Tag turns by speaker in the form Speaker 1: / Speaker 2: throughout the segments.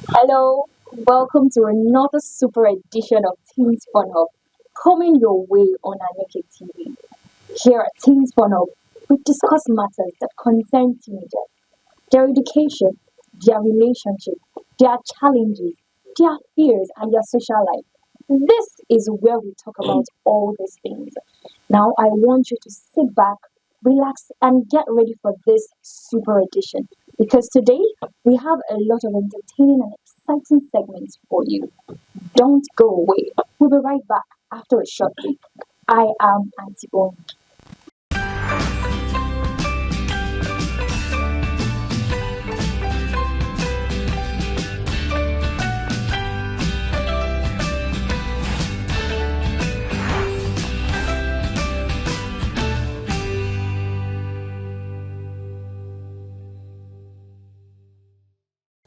Speaker 1: Hello, welcome to another super edition of Teens Fun Hub, coming your way on our Naked TV. Here at Teens Fun Hub, we discuss matters that concern teenagers, their education, their relationship, their challenges, their fears, and their social life. This is where we talk about all these things. Now, I want you to sit back, relax, and get ready for this super edition because today we have a lot of entertaining and exciting segments for you. Don't go away. We'll be right back after a short break. I am Auntie Bone.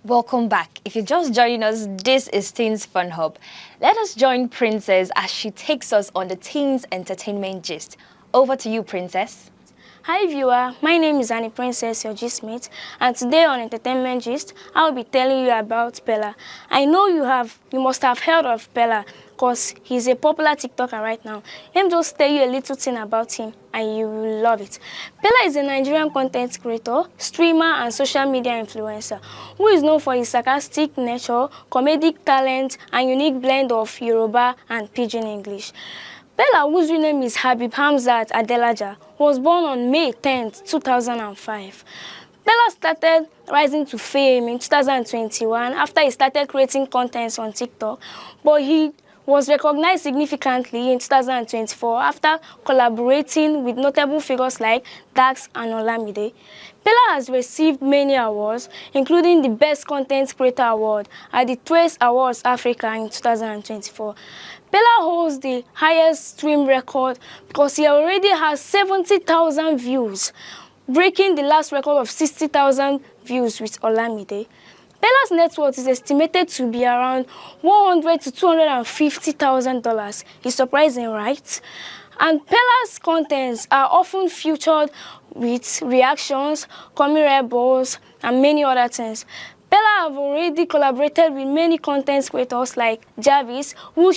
Speaker 2: Welcome back. If you're just joining us, this is Teens Fun Hub. Let us join Princess as she takes us on the teens entertainment gist. Over to you, Princess.
Speaker 3: Hi viewer, my name is Annie Princess, your Gmate, and today on Entertainment Gist, I will be telling you about Bella. I know you must have heard of Bella because he's a popular TikToker right now. Let me just tell you a little thing about him and you will love it. Bella is a Nigerian content creator, streamer and social media influencer who is known for his sarcastic nature, comedic talent and unique blend of Yoruba and Pidgin English. Bella, whose real name is Habib Hamzat Adelaja, was born on May 10, 2005. Bella started rising to fame in 2021 after he started creating content on TikTok, but he was recognized significantly in 2024 after collaborating with notable figures like Dax and Olamide. Bella has received many awards, including the Best Content Creator Award at the Trace Awards Africa in 2024. Bella holds the highest stream record because he already has 70,000 views, breaking the last record of 60,000 views with Olamide. Bella's net worth is estimated to be around $100 to $250,000. It's surprising, right? And Bella's contents are often featured with reactions, comedy rebels, and many other things. Bella have already collaborated with many content creators like Jarvis, who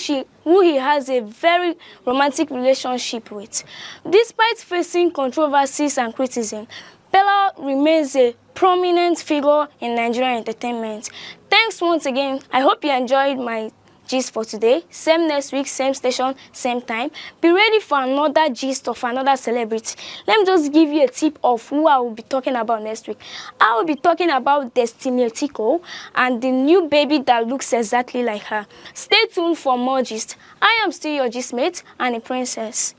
Speaker 3: he has a very romantic relationship with. Despite facing controversies and criticism, Bella remains a prominent figure in Nigerian entertainment. Thanks once again. I hope you enjoyed my gist for today. Same next week, same station, same time. Be ready for another gist of another celebrity. Let me just give you a tip of who I will be talking about next week. I will be talking about Destiny Etiko and the new baby that looks exactly like her. Stay tuned for more gist. I am still your gistmate and a princess.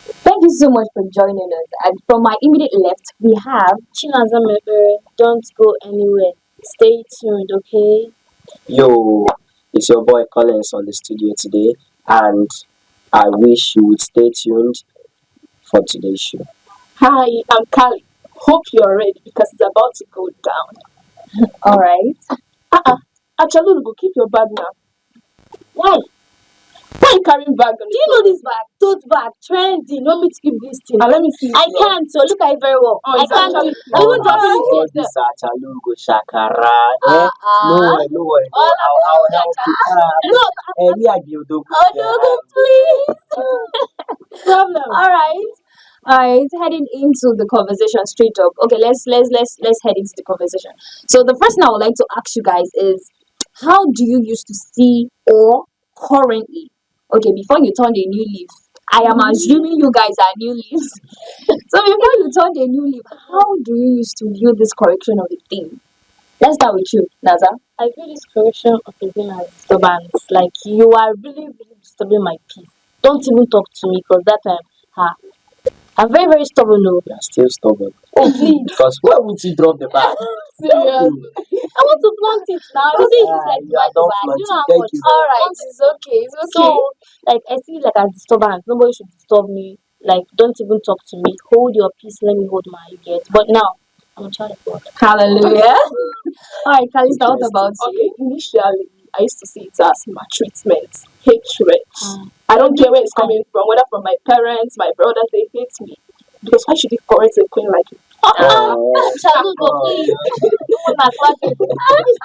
Speaker 1: Thank you so much for joining us. And from my immediate left, we have
Speaker 4: Chinaza member, don't go anywhere. Stay tuned, okay?
Speaker 5: Yo, it's your boy Collins on the studio today, and I wish you would stay tuned for today's show.
Speaker 4: Hi, I'm Kali. Hope you're ready because it's about to go down.
Speaker 1: all right.
Speaker 4: Actually, go keep your bag now. Why? Why are you carrying bag? Do you know this bag? Tote bag, trendy. You want me to keep this thing? Let me see. I can't. So look at it very well. I can't do it. Even dropping it here.
Speaker 5: This Achalugo Shakara. No worry. I'll help you. We are Gildo.
Speaker 4: Oh, please. Problem.
Speaker 1: All right. All right, heading into the conversation straight up. Okay, let's head into the conversation. So the first thing I would like to ask you guys is, how do you used to see or currently? Okay, before you turned a new leaf, I am assuming you guys are new leaves. So before you turned a new leaf, how do you used to view this correction of a thing? Let's start with you, Naza.
Speaker 4: I feel this correction of a thing as disturbance. Like you are really, really disturbing my peace. Don't even talk to me because that time, I'm very, very stubborn. No.
Speaker 5: You're still stubborn.
Speaker 4: Oh, please.
Speaker 5: Because where would you drop the bag?
Speaker 4: Seriously. I want to flaunt it now. You see, it's like
Speaker 5: yeah, don't flaunt
Speaker 4: you know
Speaker 5: it.
Speaker 4: how
Speaker 5: Thank
Speaker 4: much.
Speaker 5: you.
Speaker 4: All right, it's okay. It's okay. So, like, I see it like as disturbance. Nobody should disturb me. Like, don't even talk to me. Hold your peace. Let me hold my get. But now, I'm a child of God.
Speaker 1: Hallelujah. All right, Kalista, what about
Speaker 4: Okay,
Speaker 1: you?
Speaker 4: initially, I used to see it as maltreatment, hatred. I don't care where it's coming from, whether from my parents, my brothers, they hate me. Because why should they correct a queen like you?
Speaker 5: Oh,
Speaker 4: Chalugo, please. Una clap it.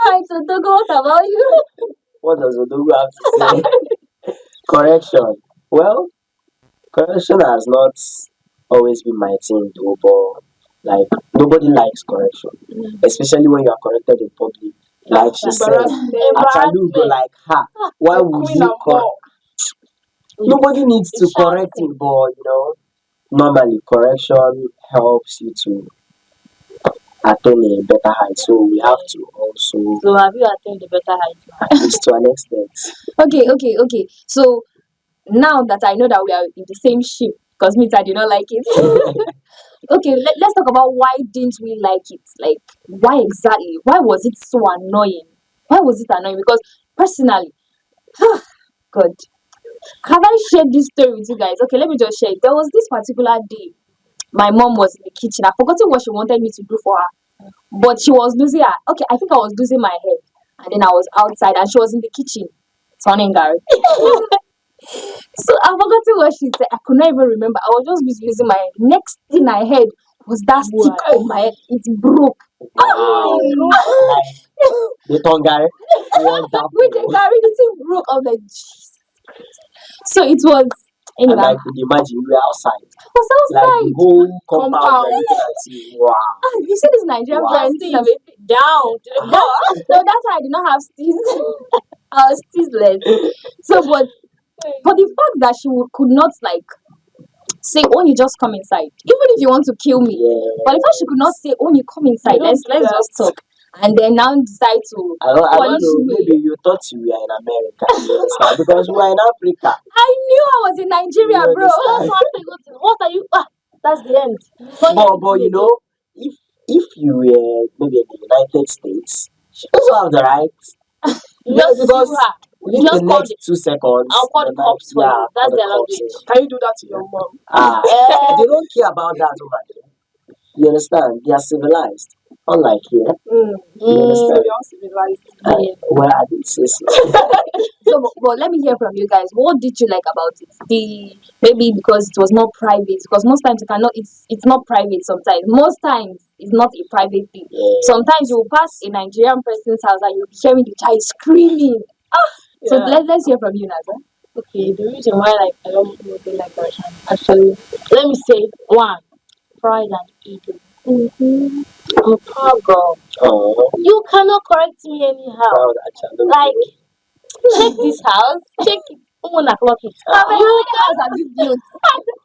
Speaker 1: Alright, so Togo, what about you?
Speaker 5: what does Odogu have to say? Correction. Well, correction has not always been my thing though, but like nobody likes correction, especially when you are corrected in public. Like she said, Achalu go
Speaker 4: Embarrassment.
Speaker 5: like, ha, why
Speaker 4: The
Speaker 5: would
Speaker 4: queen
Speaker 5: you
Speaker 4: of all.
Speaker 5: Nobody needs to
Speaker 4: It's
Speaker 5: correct
Speaker 4: shouting.
Speaker 5: him, but normally correction helps you to attain a better height. So we have to also,
Speaker 4: So have you attained the better height now?
Speaker 5: at least to an extent.
Speaker 1: Okay. So now that I know that we are in the same ship, because me, I do not like it. Okay, let's talk about why didn't we like it? Like, why exactly? Why was it so annoying? Why was it annoying? Because personally, God, have I shared this story with you guys? Okay, let me just share it. There was this particular day, my mom was in the kitchen. I forgotten what she wanted me to do for her, but she was losing her. Okay, I think I was losing my head, and then I was outside, and she was in the kitchen, turning Gary. So I forgotten what she said. I could not even remember. I was just busy losing my head. Next thing I heard was that stick on my head. It broke.
Speaker 5: Wow. Like the Tonga
Speaker 1: With the
Speaker 5: wonderful.
Speaker 1: Gary, the thing broke. I was like, Jesus. So it was
Speaker 5: And
Speaker 1: anyway.
Speaker 5: I could imagine you were outside.
Speaker 1: I was
Speaker 5: Like the
Speaker 1: outside.
Speaker 5: whole compound
Speaker 4: Compound.
Speaker 5: were looking at you. Wow.
Speaker 1: You see this Nigerian
Speaker 5: Wow.
Speaker 1: parents thing of it.
Speaker 4: Down to the floor.
Speaker 1: No, that's why I did not have steez. I was steezless. So, but for the fact that could not like say, "Oh, you just come inside," even if you want to kill me.
Speaker 5: Yeah.
Speaker 1: But the fact she could not say, "Oh, you come inside,"
Speaker 4: don't
Speaker 1: let's
Speaker 4: do that.
Speaker 1: just talk, and then now decide to
Speaker 5: I don't
Speaker 1: punish
Speaker 5: know.
Speaker 1: me.
Speaker 5: Maybe you thought you were in America. You understand? Because we are in Africa.
Speaker 1: I knew I was in Nigeria,
Speaker 5: You
Speaker 1: bro.
Speaker 5: understand?
Speaker 4: What are you? That's the end.
Speaker 5: But if you were maybe in the United States, she also have the right.
Speaker 4: You
Speaker 5: Yeah,
Speaker 4: just
Speaker 5: because
Speaker 4: sue her.
Speaker 5: within
Speaker 4: Just
Speaker 5: the
Speaker 4: call
Speaker 5: next 2 seconds,
Speaker 4: I'll call the cops for
Speaker 5: yeah,
Speaker 4: you. That's
Speaker 5: call the
Speaker 4: their
Speaker 5: cops,
Speaker 4: language.
Speaker 5: yeah.
Speaker 4: Can you do that to your mom?
Speaker 5: They don't care about that over there. You understand? They are civilized. Unlike here. You understand?
Speaker 4: You're civilized.
Speaker 5: Well, I didn't say so.
Speaker 1: So, but let me hear from you guys. What did you like about it? Maybe because it was not private. Because most times you cannot. It's not private. Sometimes, most times it's not a private thing.
Speaker 5: Yeah.
Speaker 1: Sometimes you will pass a Nigerian person's house and you'll be hearing the child screaming. So let's hear from you, Naza.
Speaker 4: Okay, the reason why I don't really like Russian, actually, let me say one, pride and ego. I'm a proud girl.
Speaker 5: Oh,
Speaker 4: You cannot correct me anyhow.
Speaker 5: proud actually.
Speaker 4: Like, check this house, check it. I'm gonna clock it.
Speaker 1: How many house have you built?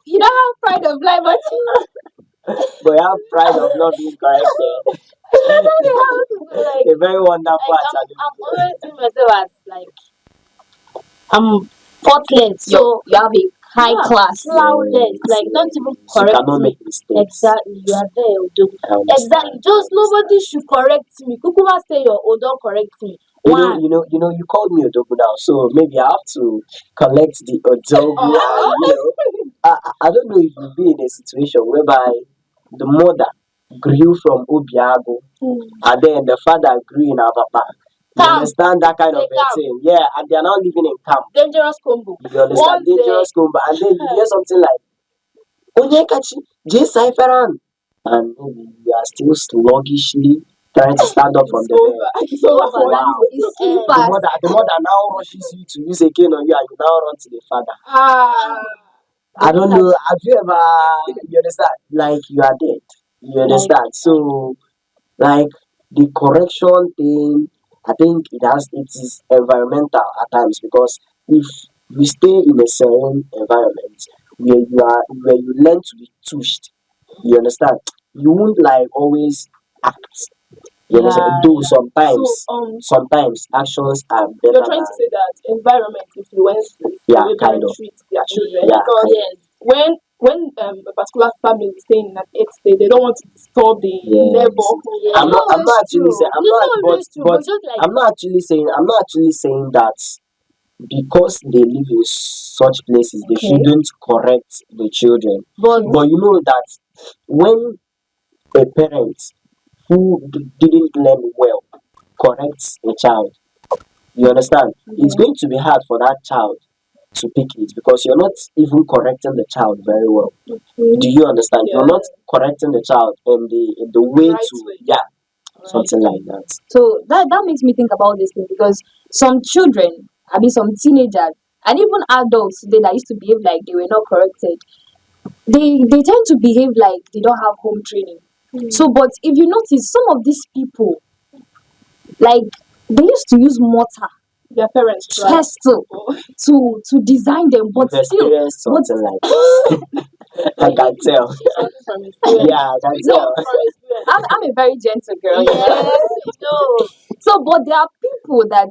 Speaker 1: You don't have pride of life, but
Speaker 5: But you have pride of not being corrected.
Speaker 4: Like,
Speaker 5: A very wonderful actually.
Speaker 4: I'm always seeing myself as like I'm faultless. So
Speaker 1: you have a high class.
Speaker 4: flawless. Like, don't even
Speaker 5: You
Speaker 4: correct
Speaker 5: cannot
Speaker 4: me.
Speaker 5: make mistakes.
Speaker 4: Exactly, you are there, Odo.
Speaker 5: I understand.
Speaker 4: Exactly, just nobody should correct me. Kukuma say your Odo correct me. One.
Speaker 5: You called me Odogu now, so maybe I have to collect the Odogu. And, I don't know if you've been in a situation whereby the mother grew from Obiago and then the father grew in Ababa. You
Speaker 4: Camp.
Speaker 5: understand that kind of
Speaker 4: Say
Speaker 5: a
Speaker 4: camp.
Speaker 5: thing? Yeah, and they are now living in camp.
Speaker 4: Dangerous combo.
Speaker 5: You understand?
Speaker 4: Once
Speaker 5: Dangerous combo. And then you hear something like, Onyekachi, J Cypheran. And maybe you are still sluggishly trying to stand up from the bed.
Speaker 4: It's over for
Speaker 5: Wow.
Speaker 4: you.
Speaker 1: It's slippers.
Speaker 5: The mother now rushes you to use a cane on you and you now run to the father. I don't know. Have you ever, you understand? Like you are dead. You understand? So, like the correction thing, I think it is environmental at times because if you stay in a certain environment where you learn to be touched, you understand? You won't like always act. You understand? Though sometimes actions are better
Speaker 4: You're trying
Speaker 5: than
Speaker 4: to say that environment influences
Speaker 5: Yeah,
Speaker 4: the way
Speaker 5: kind
Speaker 4: parents
Speaker 5: of.
Speaker 4: treat their children.
Speaker 5: Yeah,
Speaker 4: Because
Speaker 5: kind
Speaker 4: when a particular family is staying in an estate, they don't want to disturb the
Speaker 5: Yes.
Speaker 4: neighborhood.
Speaker 5: I'm not actually saying I'm not actually saying that because they live in such places they shouldn't correct the children. But you know that when a parent who didn't learn well corrects a child, you understand, it's going to be hard for that child to pick it because you're not even correcting the child very well.
Speaker 4: Okay.
Speaker 5: Do you understand?
Speaker 4: Yeah.
Speaker 5: You're not correcting the child in the way
Speaker 4: Right
Speaker 5: to
Speaker 4: way.
Speaker 5: yeah, something like that.
Speaker 1: So that makes me think about this thing because some children, I mean some teenagers and even adults today that used to behave like they were not corrected, they tend to behave like they don't have home training. So but if you notice some of these people, like they used to use mortar,
Speaker 4: Their parents try.
Speaker 1: pestle
Speaker 4: Oh.
Speaker 1: to design them, but
Speaker 5: You've
Speaker 1: still
Speaker 5: experienced
Speaker 1: but
Speaker 5: something like that. I can tell.
Speaker 4: Something from experience.
Speaker 5: Yeah, I can
Speaker 4: We know
Speaker 5: tell.
Speaker 4: from experience.
Speaker 1: I'm a very gentle girl, you know.
Speaker 4: Yes, no.
Speaker 1: So but there are people that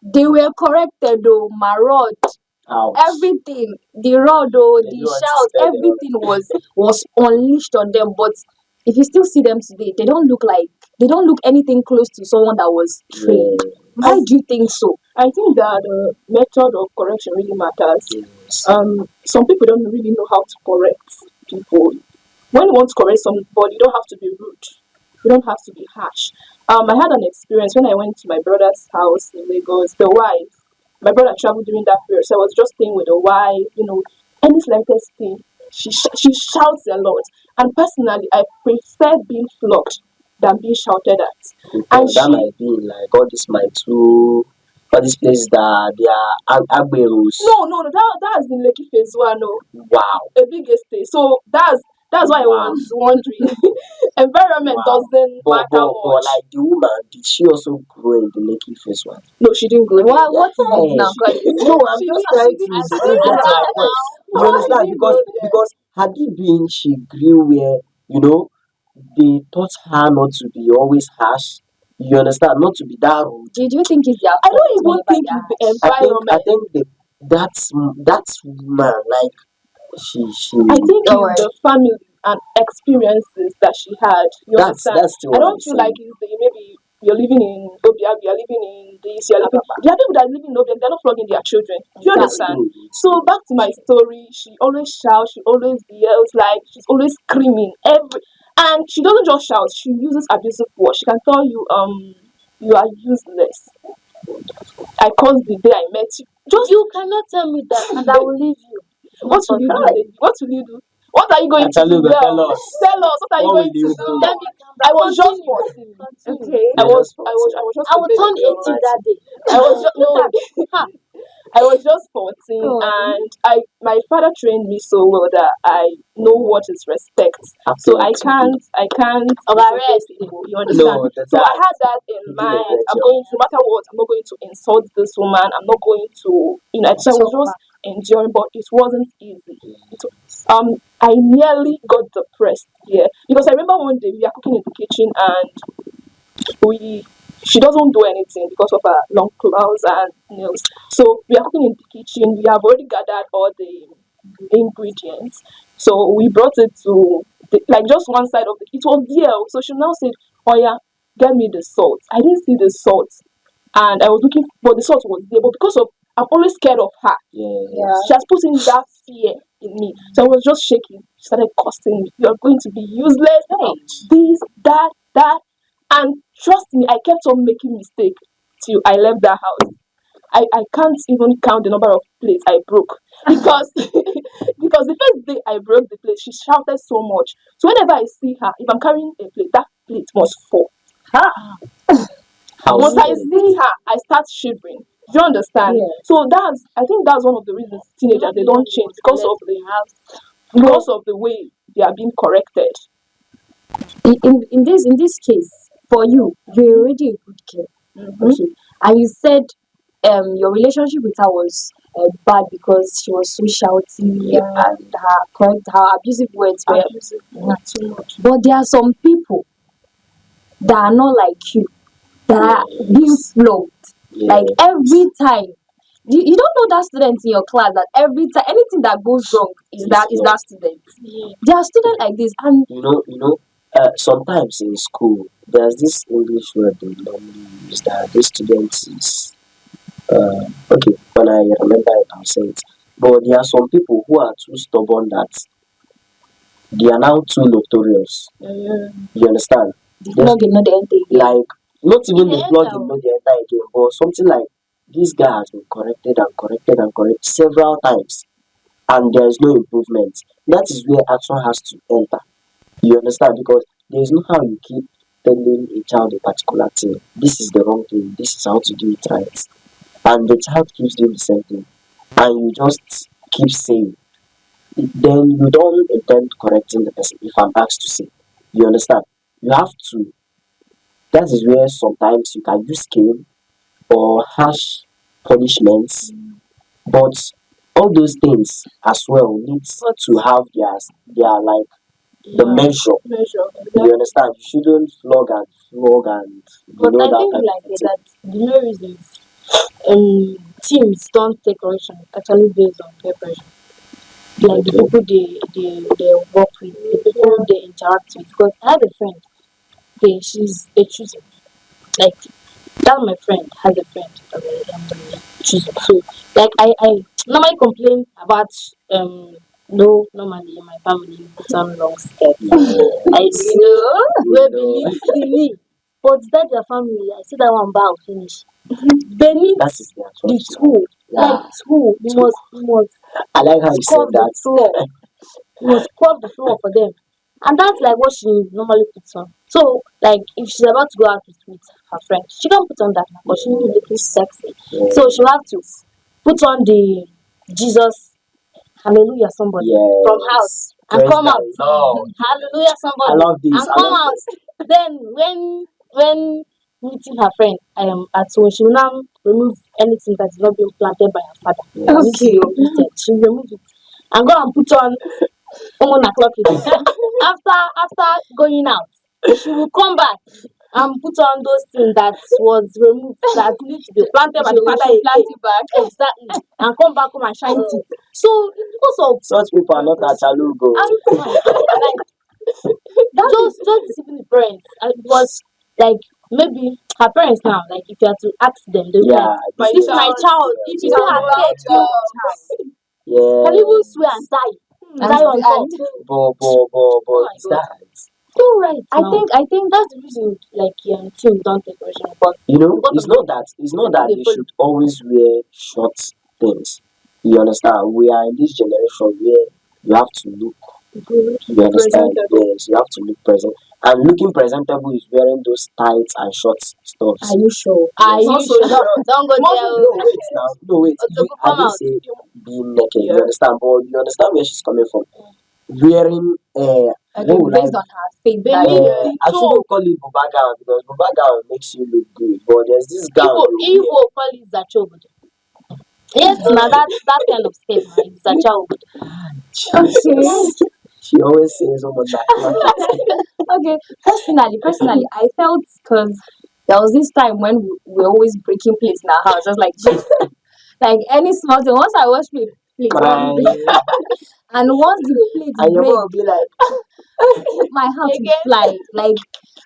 Speaker 1: they were corrected though, marod,
Speaker 5: Ouch.
Speaker 1: everything, the rod or
Speaker 5: They
Speaker 1: the
Speaker 5: don't want to
Speaker 1: shout,
Speaker 5: spell the
Speaker 1: everything was unleashed on them. But if you still see them today, they don't look anything close to someone that was trained.
Speaker 5: Yeah.
Speaker 1: Why do you think so?
Speaker 4: I think that the method of correction really matters.
Speaker 5: Yes.
Speaker 4: Some people don't really know how to correct people. When you want to correct somebody, you don't have to be rude. You don't have to be harsh. I had an experience when I went to my brother's house in Lagos. The wife, my brother traveled during that period, so I was just staying with the wife. Any slightest thing, she shouts a lot. And personally, I prefer being flogged than being shouted at. And
Speaker 5: Because that
Speaker 4: she
Speaker 5: might be like all this my two all these places that they are agberos.
Speaker 4: no, that's in Lekki Phase 1, no.
Speaker 5: Wow.
Speaker 4: A big estate. So that's why I
Speaker 5: Wow.
Speaker 4: was wondering. Environment
Speaker 5: Wow.
Speaker 4: doesn't matter
Speaker 5: But
Speaker 4: much.
Speaker 5: like the woman, did she also grow in the Lekki first one?
Speaker 4: No, she didn't go there.
Speaker 1: What is it now?
Speaker 5: Hey.
Speaker 1: 'Cause
Speaker 5: No, I'm just trying to
Speaker 4: didn't
Speaker 5: still
Speaker 4: go
Speaker 5: get my
Speaker 4: there.
Speaker 5: point. You
Speaker 4: No,
Speaker 5: understand?
Speaker 4: she didn't go there.
Speaker 5: Because had it been she grew where, they taught her not to be always harsh. You understand? Not to be that rude.
Speaker 1: did you think it's their
Speaker 4: I
Speaker 1: fault
Speaker 4: don't even
Speaker 1: whenever
Speaker 4: think
Speaker 1: they are
Speaker 4: it's the
Speaker 5: I
Speaker 4: environment.
Speaker 5: think that's woman like she
Speaker 4: I think
Speaker 1: Don't
Speaker 4: it's the family and experiences that she had. You understand?
Speaker 5: that's the
Speaker 4: I
Speaker 5: one
Speaker 4: don't
Speaker 5: I'm
Speaker 4: feel
Speaker 5: saying.
Speaker 4: like it's maybe you're living in Obia, you're living in this, you're living. There are people that live in Obia, they're not flogging their children. Do you
Speaker 5: That's
Speaker 4: understand?
Speaker 5: true.
Speaker 4: So back to my story, she always shouts, she always yells, like she's always screaming and she doesn't just shout, she uses abusive words. She can tell you, you are useless. I caused the day I met you.
Speaker 1: You cannot tell me that and I will leave you.
Speaker 4: What will you do, baby? What will you do? What are you going to do?
Speaker 5: Ataluba,
Speaker 4: Girl?
Speaker 5: tell us.
Speaker 4: Tell us, what are you
Speaker 5: What
Speaker 4: going
Speaker 5: will
Speaker 4: to
Speaker 5: you
Speaker 4: do?
Speaker 5: do?
Speaker 1: Let me come
Speaker 4: I
Speaker 1: back.
Speaker 4: was just
Speaker 1: Continue.
Speaker 4: 14.
Speaker 1: Okay.
Speaker 4: I
Speaker 5: You're
Speaker 4: was
Speaker 5: just
Speaker 4: I was I was just
Speaker 1: I
Speaker 4: a
Speaker 1: will
Speaker 4: baby
Speaker 1: turn
Speaker 4: girl.
Speaker 1: 18 that day.
Speaker 4: I was just no.
Speaker 1: Ha.
Speaker 4: I was just 14,
Speaker 1: Oh.
Speaker 4: and my father trained me so well that I know what is respect. So I can't
Speaker 1: Arrest
Speaker 4: people. You understand?
Speaker 5: No,
Speaker 4: So I had that in
Speaker 5: you did a
Speaker 4: mind.
Speaker 5: great
Speaker 4: I'm
Speaker 5: job.
Speaker 4: going to, no matter what, I'm not going to insult this woman. I'm not going to, so I was just enduring, but it wasn't easy. I nearly got depressed here because I remember one day we are cooking in the kitchen and she doesn't do anything because of her long claws and nails. So we are cooking in the kitchen. We have already gathered all the ingredients. So we brought it to like just one side of it was there. So she now said, "Oh yeah, get me the salt." I didn't see the salt, and I was looking, but the salt was there. But because of I'm always scared of her.
Speaker 5: Yeah.
Speaker 4: She has put in that fear in me. So I was just shaking. She started cursing me. You're going to be useless. This, that. And trust me, I kept on making mistakes till I left that house. I can't even count the number of plates I broke. Because because the first day I broke the plate, she shouted so much. So whenever I see her, if I'm carrying a plate, that plate must fall. Once I see her, I start shivering. Do you understand?
Speaker 1: Yeah.
Speaker 4: So I think that's one of the reasons teenagers they don't change because of the way they are being corrected.
Speaker 1: In this case, for you, you're already a good girl. Okay. And you said your relationship with her was bad because she was so shouty and her abusive words were
Speaker 4: Too much.
Speaker 1: but there are some people that are not like you that are being flogged. Like every time. You don't know that student in your class that every time anything that goes wrong is that student. There are students like this and
Speaker 5: sometimes in school there's this English word they normally use that this student is okay, when I remember it I'll say it. But there are some people who are too stubborn that they are now too notorious. You understand?
Speaker 1: the flogging not the end again.
Speaker 5: Like not even
Speaker 1: They
Speaker 5: the
Speaker 1: enter.
Speaker 5: flogging, not the entire game, but something like this guy has been corrected and corrected and corrected several times, and there is no improvement. That is where action has to enter. You understand? Because there is no how you keep telling a child a particular thing. This is the wrong thing. This is how to do it right, and the child keeps doing the same thing, and you just keep saying. Then you don't intend correcting the person. If I'm asked to say, you understand? You have to. That is where sometimes you can use cane or harsh punishments, but all those things as well needs to have their like the measure. You understand? You shouldn't flog and you
Speaker 4: But
Speaker 5: know
Speaker 4: I
Speaker 5: that
Speaker 4: think
Speaker 5: type
Speaker 4: like
Speaker 5: of thing.
Speaker 4: that the main reason is teams don't take correction actually based on peer pressure. Like the
Speaker 5: Okay.
Speaker 4: people they work with, the people they interact with. Because I have a friend, okay, she's a chooser. Like that my friend has a friend that chooser. So like I normally complain about no normally in my family we put on long skirts. I where beneath the knee. But that their family, I see that one bow finish. Beneath
Speaker 5: That is their
Speaker 4: the
Speaker 5: church.
Speaker 4: toe,
Speaker 5: Yeah.
Speaker 4: like toe, you must
Speaker 5: I like how you said
Speaker 4: scrub the
Speaker 5: that.
Speaker 4: floor. You must scrub the floor for them. And that's like what she normally puts on. So, like, if she's about to go out with her friend, she can't put on that because she needs looking sexy. So she'll have to put on the Jesus Hallelujah somebody from house
Speaker 5: Yes.
Speaker 4: and
Speaker 5: Praise
Speaker 4: come
Speaker 5: the
Speaker 4: out.
Speaker 5: Lord.
Speaker 4: Hallelujah
Speaker 5: I
Speaker 4: somebody
Speaker 5: love this.
Speaker 4: and
Speaker 5: I
Speaker 4: come
Speaker 5: love
Speaker 4: out.
Speaker 5: this.
Speaker 4: Then when meeting her friend at home, she will now remove anything that is not being planted by her father. That needs to be uprooted. She will remove it and go and put on o'clock it. After going out, she will come back and put on those things that was removed that need to be planted by the father again. Exactly. And come back home and shine it. So it's because of
Speaker 5: Such people are not at Chalugo.
Speaker 4: like just deceiving the parents. And it was like maybe her parents now, like if you are to ask them, they'll be
Speaker 5: Yeah,
Speaker 4: like, this is my child. If you see her skirt,
Speaker 5: yeah.
Speaker 4: can even swear and die. Die on top.
Speaker 5: But
Speaker 4: my
Speaker 5: is
Speaker 4: God.
Speaker 5: that
Speaker 4: So right
Speaker 1: I
Speaker 4: now.
Speaker 1: think
Speaker 4: That's the reason like teams don't take correction. But because
Speaker 5: it's
Speaker 4: of
Speaker 5: not that
Speaker 4: they
Speaker 5: you
Speaker 4: follow.
Speaker 5: should always wear short things. You understand? We are in this generation where you have to look. You understand? Yes, you have to look present. And looking presentable is wearing those tights and short stuffs.
Speaker 1: are you sure?
Speaker 4: Are you
Speaker 5: Also,
Speaker 4: sure? Don't go there.
Speaker 5: no, wait now. No, wait.
Speaker 4: Otoku,
Speaker 5: I
Speaker 4: come
Speaker 5: didn't
Speaker 4: out.
Speaker 5: say being naked. You understand? But you understand where she's coming from. Wearing
Speaker 1: Okay,
Speaker 5: what would
Speaker 1: based on her faith that
Speaker 4: Beneath
Speaker 1: you
Speaker 5: I shouldn't call it Buba gown because Buba gown makes you look good. But there's this gown you wear.
Speaker 4: Igbo call it zachobodo. Yes, now that kind of skirt now is zachobodo.
Speaker 5: Jesus. She always says so much like
Speaker 1: okay. Personally, I felt because there was this time when we were always breaking plates in our house. I was like any small thing. Once I wash plate,
Speaker 5: crying.
Speaker 1: and once the plate
Speaker 5: And your
Speaker 1: break,
Speaker 5: mom will be like,
Speaker 1: my heart would fly. Like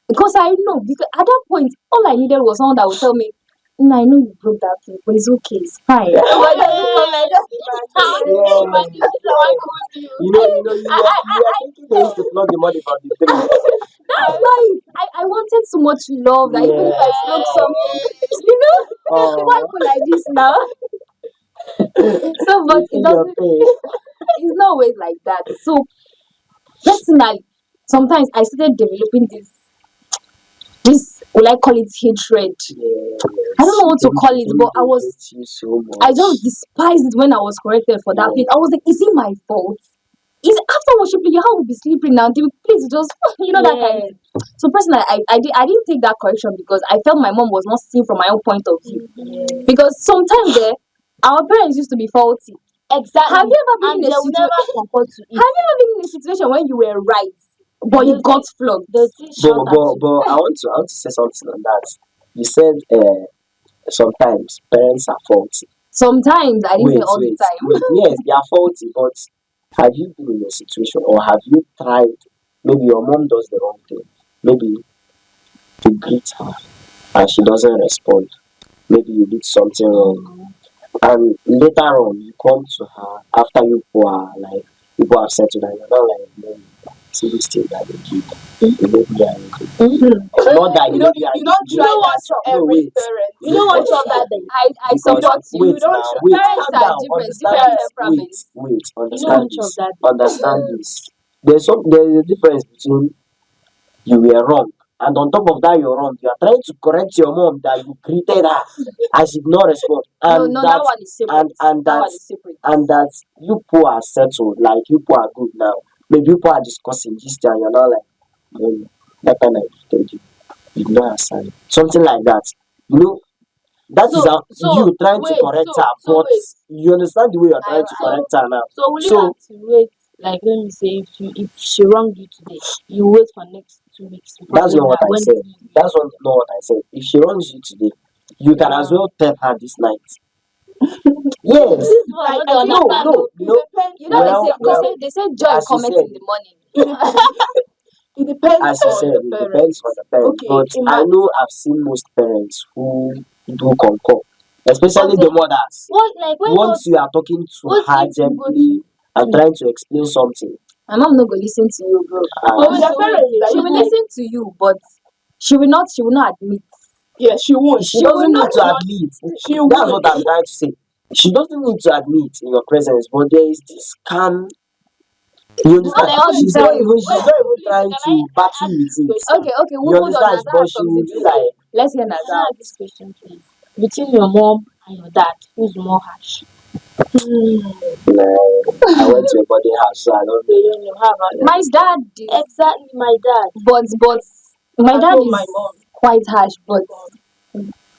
Speaker 1: because I know because at that point all I needed was someone that would tell me, no, I know you broke that plate, but it's okay, it's fine. Why does it come like that?
Speaker 5: you are thinking they used to flog the money from the tree.
Speaker 1: That's right. I wanted so much love that even if I broke something, why
Speaker 5: Oh,
Speaker 1: people like this now? So, but
Speaker 5: you
Speaker 1: it
Speaker 5: feel your
Speaker 1: doesn't.
Speaker 5: pain.
Speaker 1: It's not always like that. So, personally, sometimes I started developing this. Will I call it hatred? I don't know what to call it, but
Speaker 5: hate you so
Speaker 1: I
Speaker 5: much.
Speaker 1: just despised it when I was corrected for that plate. I was like, is it my fault? Is after worshiping you, how will be sleeping now? Please just that kind of thing. So personally, I didn't take that correction because I felt my mom was not seeing from my own point of view. Because sometimes our parents used to be faulty.
Speaker 4: Exactly.
Speaker 1: Have you ever been in a
Speaker 4: they will
Speaker 1: situation?
Speaker 4: never compare to it.
Speaker 1: Have you ever been in a situation when you were right, but you got flogged?
Speaker 4: They'll still shout at you.
Speaker 5: But I want to say something on that. You said sometimes parents are faulty.
Speaker 1: Sometimes I didn't say all the time.
Speaker 5: Wait, yes, they are faulty, but have you been in a situation or have you tried? Maybe your mom does the wrong thing. Maybe you greet her and she doesn't respond. Maybe you did something wrong. And later on, you come to her after you are like, people have settled and you're not like, "Mom, see this thing that they do. You make me angry. Not that you make me angry.
Speaker 4: You don't want your
Speaker 5: No,
Speaker 4: every
Speaker 5: wait.
Speaker 4: parent. You don't want your that day.
Speaker 1: I
Speaker 5: Because
Speaker 1: support you.
Speaker 5: wait
Speaker 4: don't
Speaker 5: now,
Speaker 4: try.
Speaker 5: wait,
Speaker 1: Parents
Speaker 5: calm
Speaker 1: are
Speaker 5: down,
Speaker 1: different,
Speaker 5: understand
Speaker 1: different
Speaker 5: this.
Speaker 1: temperaments.
Speaker 5: Wait,
Speaker 4: You don't
Speaker 5: understand
Speaker 4: want your
Speaker 5: this.
Speaker 4: that.
Speaker 5: Understand this. There's a difference between you were wrong, and on top of that you're wrong. You are trying to correct your mom that you greeted her and she did not respond. And
Speaker 1: No,
Speaker 5: that
Speaker 1: that one is separate.
Speaker 5: and
Speaker 1: That one
Speaker 5: that
Speaker 1: is separate.
Speaker 5: and that you people are settled, like you people are good now. Maybe you people are discussing this thing and you're not like, that time I greeted you, you did not answer me. Something like that. You know, that is how you trying to correct her, but you understand the way you're trying to correct her now.
Speaker 4: So will you have to wait? Like let me say, if she wronged you today, you wait for next 2 weeks. Before
Speaker 5: That's not what I said. That's not what I said. If she wrongs you today, you can as well tell her this night. Yes.
Speaker 4: Like,
Speaker 5: No, no,
Speaker 1: You know, they say joy
Speaker 5: as you
Speaker 1: comes
Speaker 5: said,
Speaker 1: in the morning.
Speaker 4: it depends
Speaker 5: as you
Speaker 4: on
Speaker 5: said,
Speaker 4: the
Speaker 5: it
Speaker 4: parents.
Speaker 5: depends on the parents.
Speaker 4: Okay,
Speaker 5: But I know I've seen most parents who do concur, especially the mothers. Once you are talking to her gently and trying to explain something,
Speaker 1: My mom not go listen to you, bro.
Speaker 4: But the parents,
Speaker 1: She will listen to you, but she will not admit.
Speaker 4: yeah, she won't.
Speaker 5: she doesn't need to admit.
Speaker 4: She
Speaker 5: That's
Speaker 4: won't.
Speaker 5: what I'm trying to say. She doesn't need to admit in your presence, but there is this calm. You understand?
Speaker 1: all the
Speaker 5: She's not
Speaker 1: time.
Speaker 5: even trying to battle with it.
Speaker 1: Okay,
Speaker 5: You
Speaker 1: we'll hold on.
Speaker 5: understand?
Speaker 1: Naza
Speaker 5: But
Speaker 1: has
Speaker 5: she
Speaker 1: something
Speaker 5: will
Speaker 1: to
Speaker 5: be
Speaker 1: say.
Speaker 5: like,
Speaker 1: Let's hear
Speaker 4: Can I
Speaker 1: Naza.
Speaker 4: ask this question, please? Between your mom and your dad, who's more harsh?
Speaker 5: no, I went to a body house, so I don't
Speaker 4: They
Speaker 5: know.
Speaker 4: don't know how about
Speaker 1: My dad is,
Speaker 4: exactly my dad.
Speaker 1: but my
Speaker 4: I
Speaker 1: dad
Speaker 4: told
Speaker 1: is
Speaker 4: my mom.
Speaker 1: quite harsh, but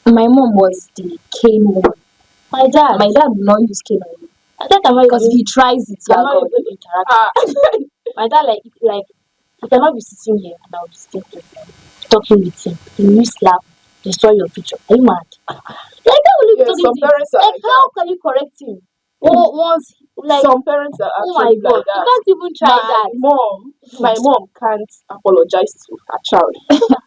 Speaker 1: my mom was the cane woman.
Speaker 4: My dad.
Speaker 1: My dad will not use cane on you
Speaker 4: I think I'm not
Speaker 1: because if
Speaker 4: even,
Speaker 1: he tries it,
Speaker 4: I'm
Speaker 1: yeah,
Speaker 4: not
Speaker 1: God.
Speaker 4: even interacting. My dad like he cannot be sitting here and I'll be sitting here talking with him. He will slap, destroy your future. Are you mad? Like how will you be talking to him? Like how can you correct him? Once like
Speaker 6: Some parents are
Speaker 4: oh my
Speaker 6: actually
Speaker 4: god,
Speaker 6: like that.
Speaker 4: you can't even try that.
Speaker 6: My mom can't apologize to her child.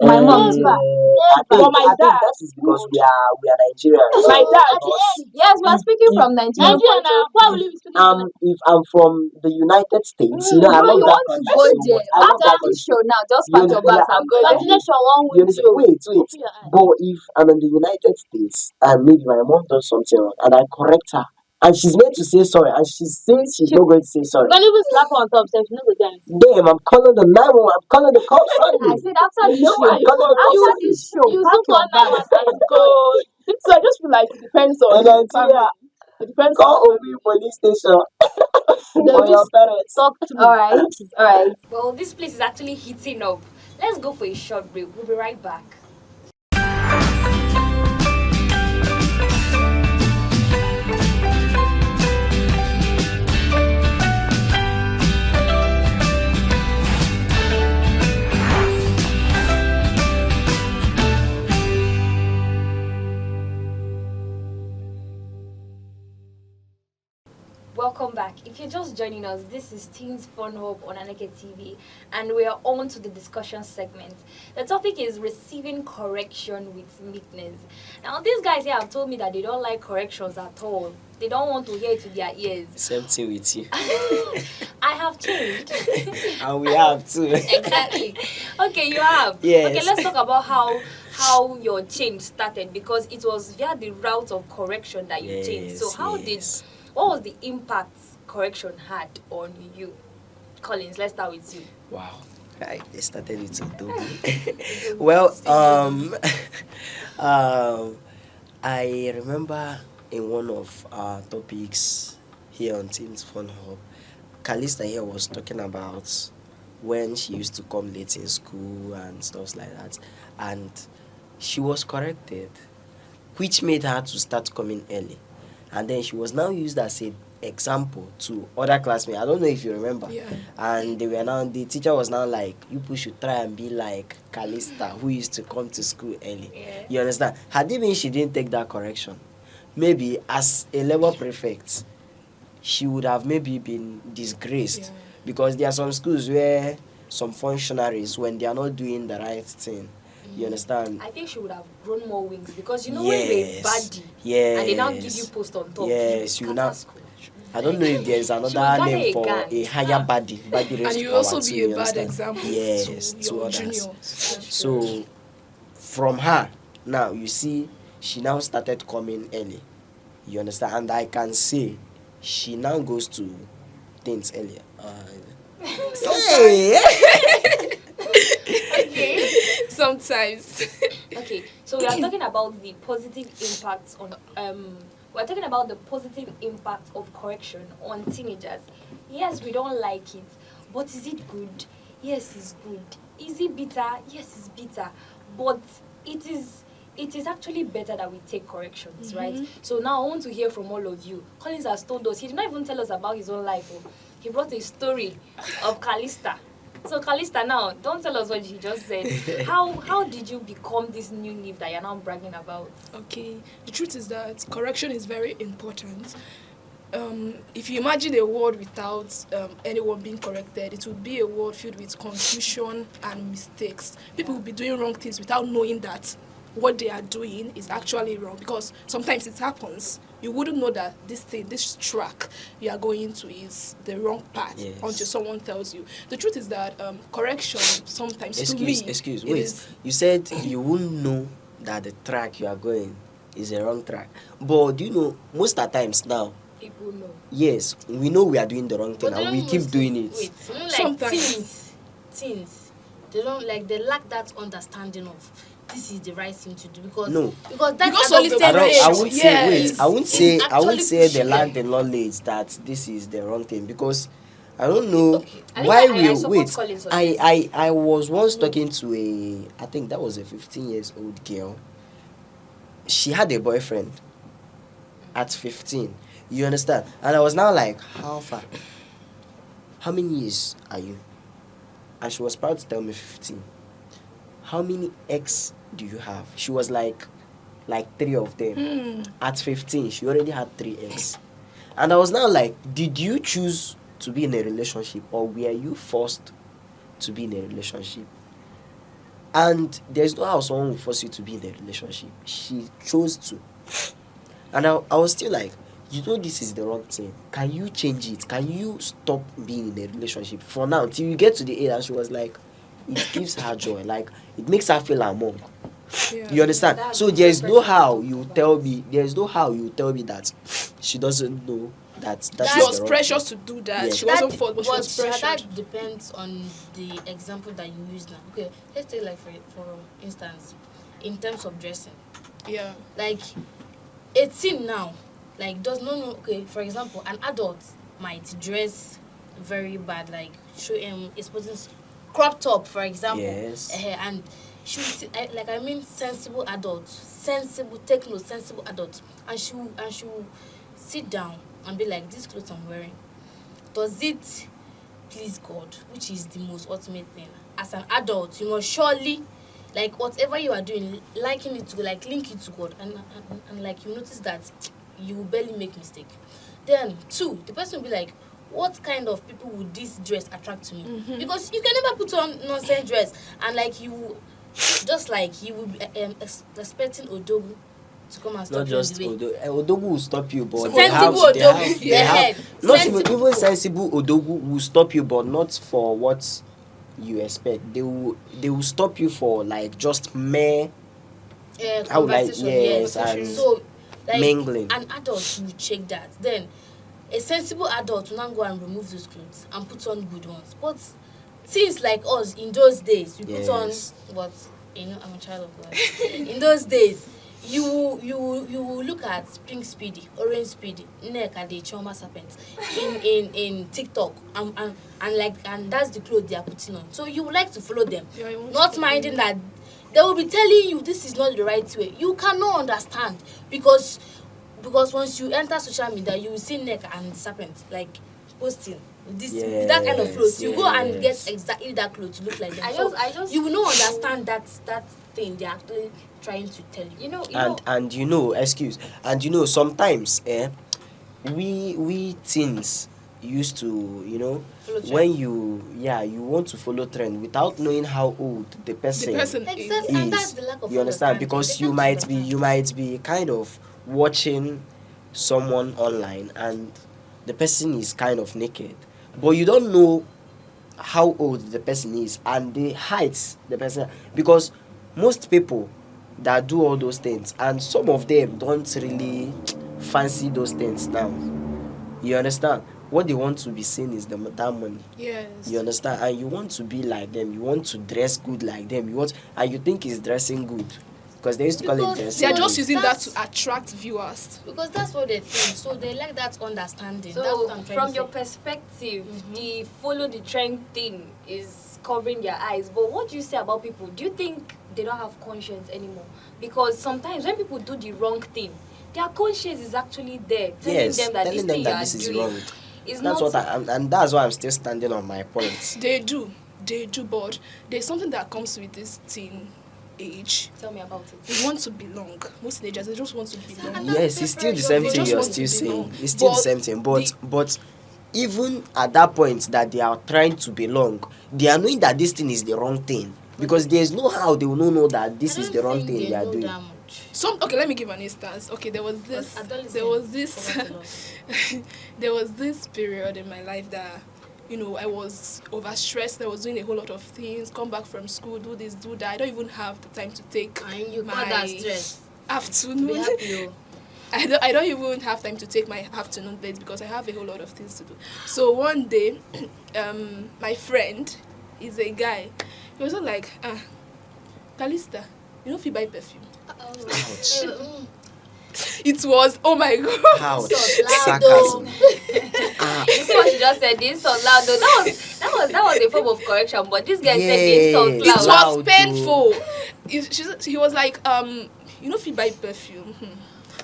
Speaker 1: My mom
Speaker 4: Never,
Speaker 1: too.
Speaker 5: I
Speaker 4: never.
Speaker 5: think,
Speaker 6: my
Speaker 5: I think
Speaker 6: dad
Speaker 5: that is because we are Nigerians.
Speaker 6: My dad,
Speaker 4: At the end,
Speaker 1: Yes, we are speaking
Speaker 5: If-
Speaker 1: from Nigeria.
Speaker 4: Nigeria now, why will you be speaking to
Speaker 5: If I'm from the United States, you know, I
Speaker 1: Bro,
Speaker 5: love
Speaker 1: you
Speaker 5: that
Speaker 1: want to
Speaker 5: country
Speaker 1: go
Speaker 5: so
Speaker 1: there
Speaker 5: much. I love
Speaker 1: after
Speaker 5: that
Speaker 1: this
Speaker 5: country.
Speaker 1: show now? Just
Speaker 5: You
Speaker 1: pack your
Speaker 5: understand?
Speaker 1: bags and go there.
Speaker 4: congratulations one
Speaker 5: You
Speaker 4: with
Speaker 5: understand?
Speaker 4: you.
Speaker 5: Wait.
Speaker 4: Open your eyes.
Speaker 5: But if I'm in the United States and maybe my mom does something wrong and I correct her and she's meant to say sorry and she says she's not going to say sorry,
Speaker 4: You can even slap her on top, so you know the dance.
Speaker 5: damn, I'm calling the 911, I'm calling the cops on
Speaker 1: I
Speaker 5: you.
Speaker 1: said after this
Speaker 6: know
Speaker 1: show,
Speaker 6: why you call it
Speaker 1: after
Speaker 6: cops?
Speaker 1: this show,
Speaker 4: You
Speaker 1: pack
Speaker 4: still
Speaker 1: your
Speaker 4: call
Speaker 1: bags.
Speaker 4: 911
Speaker 6: Go. So I just feel like it depends on
Speaker 5: In
Speaker 6: the
Speaker 5: Nigeria,
Speaker 6: family. It depends
Speaker 5: call
Speaker 6: on
Speaker 5: Obi police station
Speaker 4: They
Speaker 5: for
Speaker 4: will
Speaker 5: your parents.
Speaker 4: talk through.
Speaker 1: All right.
Speaker 2: Well, this place is actually heating up. Let's go for a short break. We'll be right back. Welcome back. If you're just joining us, this is Teens Fun Hub on Aneke TV, and we are on to the discussion segment. The topic is receiving correction with meekness. Now, these guys here have told me that they don't like corrections at all. They don't want to hear it with their ears.
Speaker 5: Same thing with you.
Speaker 2: I have changed.
Speaker 5: And we have too.
Speaker 2: Exactly. Okay, you have.
Speaker 5: Yes.
Speaker 2: Okay, let's talk about how your change started, because it was via the route of correction that you changed. So what was the impact correction had on you? Collins, let's start with you.
Speaker 5: Wow. I started with Odogu. Well, I remember in one of our topics here on Teens Fun Hub, Kalista here was talking about when she used to come late in school and stuff like that. And she was corrected, which made her to start coming early. And then she was now used as an example to other classmates. I don't know if you remember.
Speaker 6: Yeah.
Speaker 5: And the teacher was now like, you people should try and be like Kalista, who used to come to school early.
Speaker 2: Yeah.
Speaker 5: You understand? Had it been she didn't take that correction, maybe as a level prefect, she would have maybe been disgraced.
Speaker 6: Yeah.
Speaker 5: Because there are some schools where some functionaries, when they are not doing the right thing, you understand?
Speaker 2: I think she would have grown more wings, because when you're a baddie
Speaker 5: Yes.
Speaker 2: and they now give you post on top,
Speaker 5: Yes,
Speaker 2: you
Speaker 5: you
Speaker 2: scatter
Speaker 5: now.
Speaker 2: school.
Speaker 5: I don't know if there's
Speaker 2: will
Speaker 5: another
Speaker 2: gather
Speaker 5: name
Speaker 2: a
Speaker 5: for
Speaker 2: gang.
Speaker 5: a higher body
Speaker 6: And
Speaker 5: raised
Speaker 6: you
Speaker 5: to
Speaker 6: also
Speaker 5: power too,
Speaker 6: be a
Speaker 5: you
Speaker 6: bad
Speaker 5: understand?
Speaker 6: example
Speaker 5: Yes,
Speaker 6: to
Speaker 5: to
Speaker 6: your
Speaker 5: others.
Speaker 6: juniors.
Speaker 2: That's true.
Speaker 5: So from her, now you see, she now started coming early. You understand? And I can say she now goes to things earlier. Hey!
Speaker 2: Okay.
Speaker 6: Sometimes.
Speaker 2: Okay, so we are talking about the positive impact on we're talking about the positive impact of correction on teenagers. Yes, we don't like it, but is it good? Yes, it's good. Is it bitter? Yes, it's bitter. But it is actually better that we take corrections, right? So now I want to hear from all of you. Collins has told us, he did not even tell us about his own life. Oh. He brought a story of Callista. So Callista, now don't tell us what you just said. How did you become this new leaf that you're now bragging about?
Speaker 6: Okay, the truth is that correction is very important. If you imagine a world without anyone being corrected, it would be a world filled with confusion and mistakes. People will be doing wrong things without knowing that what they are doing is actually wrong, because sometimes it happens. You wouldn't know that this track you are going to is the wrong path.
Speaker 5: Yes.
Speaker 6: Until someone tells you. The truth is that correction sometimes to me,
Speaker 5: Excuse,
Speaker 6: it
Speaker 5: wait.
Speaker 6: is-
Speaker 5: You said you wouldn't know that the track you are going is a wrong track. But do you know, most of the times now,
Speaker 2: People know.
Speaker 5: yes, we know we are doing the wrong thing
Speaker 7: But they
Speaker 5: and we
Speaker 7: don't
Speaker 5: keep
Speaker 7: mostly-
Speaker 5: doing it.
Speaker 7: Wait, you know, like
Speaker 6: Sometimes.
Speaker 7: teens, they don't like, they lack that understanding of this is the right thing to do, because
Speaker 5: No.
Speaker 7: because
Speaker 6: Because
Speaker 7: kind
Speaker 6: only
Speaker 7: of
Speaker 6: the
Speaker 5: I don't.
Speaker 6: age,
Speaker 5: I won't say. Wait.
Speaker 6: yes,
Speaker 5: I won't
Speaker 7: it's
Speaker 5: say. I won't
Speaker 7: actually
Speaker 5: say they
Speaker 7: pushing
Speaker 5: lack
Speaker 7: them.
Speaker 5: the knowledge that this is the wrong thing, because I don't know
Speaker 7: Okay.
Speaker 2: I think
Speaker 5: why
Speaker 2: I
Speaker 5: we
Speaker 2: support
Speaker 5: wait.
Speaker 2: Collins on
Speaker 5: I,
Speaker 2: this.
Speaker 5: I was once talking to I think that was a 15 years old girl. She had a boyfriend at 15. You understand? And I was now like, how far? How many years are you? And she was proud to tell me 15. How many ex do you have? She was like three of them. At 15, she already had 3 ex. And I was now like, did you choose to be in a relationship, or were you forced to be in a relationship? And there's no how someone will force you to be in a relationship. She chose to. And I was still like, you know, this is the wrong thing. Can you change it? Can you stop being in a relationship for now till you get to the age? And she was like, it gives her joy. Like, it makes her feel among.
Speaker 6: Yeah.
Speaker 5: You understand?
Speaker 2: That's
Speaker 5: So
Speaker 2: the
Speaker 5: there's no
Speaker 2: pressure
Speaker 5: how
Speaker 2: to
Speaker 5: you
Speaker 2: talk
Speaker 5: tell
Speaker 2: about.
Speaker 5: me. There's no how you tell me that she doesn't know that
Speaker 6: She
Speaker 5: is
Speaker 6: was
Speaker 5: the wrong
Speaker 6: precious
Speaker 5: thing.
Speaker 6: to do that.
Speaker 5: Yes.
Speaker 6: She wasn't
Speaker 7: That,
Speaker 6: forced, but she was pressured.
Speaker 7: that depends on the example that you use now. Okay, let's take like for instance, in terms of dressing,
Speaker 6: Yeah.
Speaker 7: like 18 now, like does not know. Okay, for example, an adult might dress very bad, like show exposing crop top, for example.
Speaker 5: Yes.
Speaker 7: And I mean sensible adults, sensible adults, and she will sit down and be like, this clothes I'm wearing, does it please God, which is the most ultimate thing. As an adult, you must surely, like, whatever you are doing, liking it to, like, link it to God, and like, you notice that you will barely make mistake. Then 2, the person will be like, what kind of people would this dress attract to me? Because you can never put on nonsense dress and like you just like you will be expecting Odogu to come and stop
Speaker 5: Not
Speaker 7: you on
Speaker 5: just
Speaker 7: the way.
Speaker 5: Odogu will stop you, but
Speaker 7: Sensible Odogu, yeah.
Speaker 5: not
Speaker 7: Sensible.
Speaker 5: even sensible Odogu will stop you, but not for what you expect. They will stop you for like just mere I would like,
Speaker 7: Conversation,
Speaker 5: yes,
Speaker 7: yes.
Speaker 5: and
Speaker 7: So like
Speaker 5: mingling.
Speaker 7: an adult will check that. Then a sensible adult will now go and remove those clothes and put on good ones. But things like us in those days, we put on
Speaker 5: Yes.
Speaker 7: what, you know, I'm a child of God. In those days, you will look at Pink Speedy, Orange Speedy, Nneka the Choma Serpent in TikTok, and that's the clothes they are putting on. So you would like to follow them,
Speaker 6: Yeah, you want
Speaker 7: not
Speaker 6: to
Speaker 7: minding that they will be telling you this is not the right way. You cannot understand because once you enter social media, you will see Neck and Serpent like posting this with that kind of clothes. You go and
Speaker 5: Yes.
Speaker 7: get exactly that clothes to look like them.
Speaker 2: I just
Speaker 7: You will not understand that thing they're actually trying to tell you.
Speaker 5: And you know, excuse, and you know, sometimes we teens used to, you know,
Speaker 7: Follow trend.
Speaker 5: when you want to follow trend without knowing how old the person,
Speaker 7: Exactly, and that's the lack of
Speaker 5: you understand,
Speaker 7: understanding.
Speaker 5: because
Speaker 7: They
Speaker 5: you
Speaker 7: can't
Speaker 5: might
Speaker 7: understand.
Speaker 5: be kind of watching someone online, and the person is kind of naked, but you don't know how old the person is and the height the person, because most people that do all those things, and some of them don't really fancy those things now. You understand? What they want to be seen is that money.
Speaker 6: Yes.
Speaker 5: You understand? And you want to be like them. You want to dress good like them. And you think it's dressing good, because they used to call it
Speaker 7: Because
Speaker 5: dressing.
Speaker 6: They are
Speaker 5: good.
Speaker 6: just using that to attract viewers.
Speaker 7: Because that's what they think. So they like that understanding. That's
Speaker 2: So,
Speaker 7: what I'm trying
Speaker 2: from
Speaker 7: to
Speaker 2: your
Speaker 7: say.
Speaker 2: perspective, the follow the trend thing is covering their eyes. But what do you say about people? Do you think they don't have conscience anymore? Because sometimes when people do the wrong thing, their conscience is actually there, telling them that this thing you are
Speaker 5: this is
Speaker 2: doing
Speaker 5: wrong.
Speaker 2: is
Speaker 5: That's
Speaker 2: not.
Speaker 5: what and that's why I'm still standing on my point.
Speaker 6: They do, but there's something that comes with this teen age.
Speaker 2: Tell me about it.
Speaker 6: They want to belong. Most teenagers, they just want to belong.
Speaker 5: Yes, it's still the same
Speaker 6: They
Speaker 5: thing
Speaker 6: just
Speaker 5: you're
Speaker 6: want to
Speaker 5: still
Speaker 6: belong.
Speaker 5: saying. It's still the
Speaker 6: But
Speaker 5: same thing. But even at that point that they are trying to belong, they are knowing that this thing is the wrong thing. Because there's no how they will not know that this is the wrong thing they are doing.
Speaker 6: Okay, let me give an instance. Okay, there was this there was this period in my life that, I was overstressed. I was doing a whole lot of things. Come back from school, do this, do that. I don't even have the time to take
Speaker 7: And you call
Speaker 6: my
Speaker 7: that stress.
Speaker 6: afternoon.
Speaker 7: Be happy, oh.
Speaker 6: I don't even have time to take my afternoon beds because I have a whole lot of things to do. So one day, my friend is a guy. He was like, Calista, you know if you buy perfume.
Speaker 5: Ouch.
Speaker 6: It was, oh my god.
Speaker 5: Ouch.
Speaker 7: Loud, though.
Speaker 5: Sarcasm.
Speaker 2: You see what she just said? The insult loud. Though. That was a form of correction. But this guy said the insult
Speaker 6: It
Speaker 2: loud.
Speaker 6: was
Speaker 5: Loud,
Speaker 6: painful. He was like, you know if you buy perfume.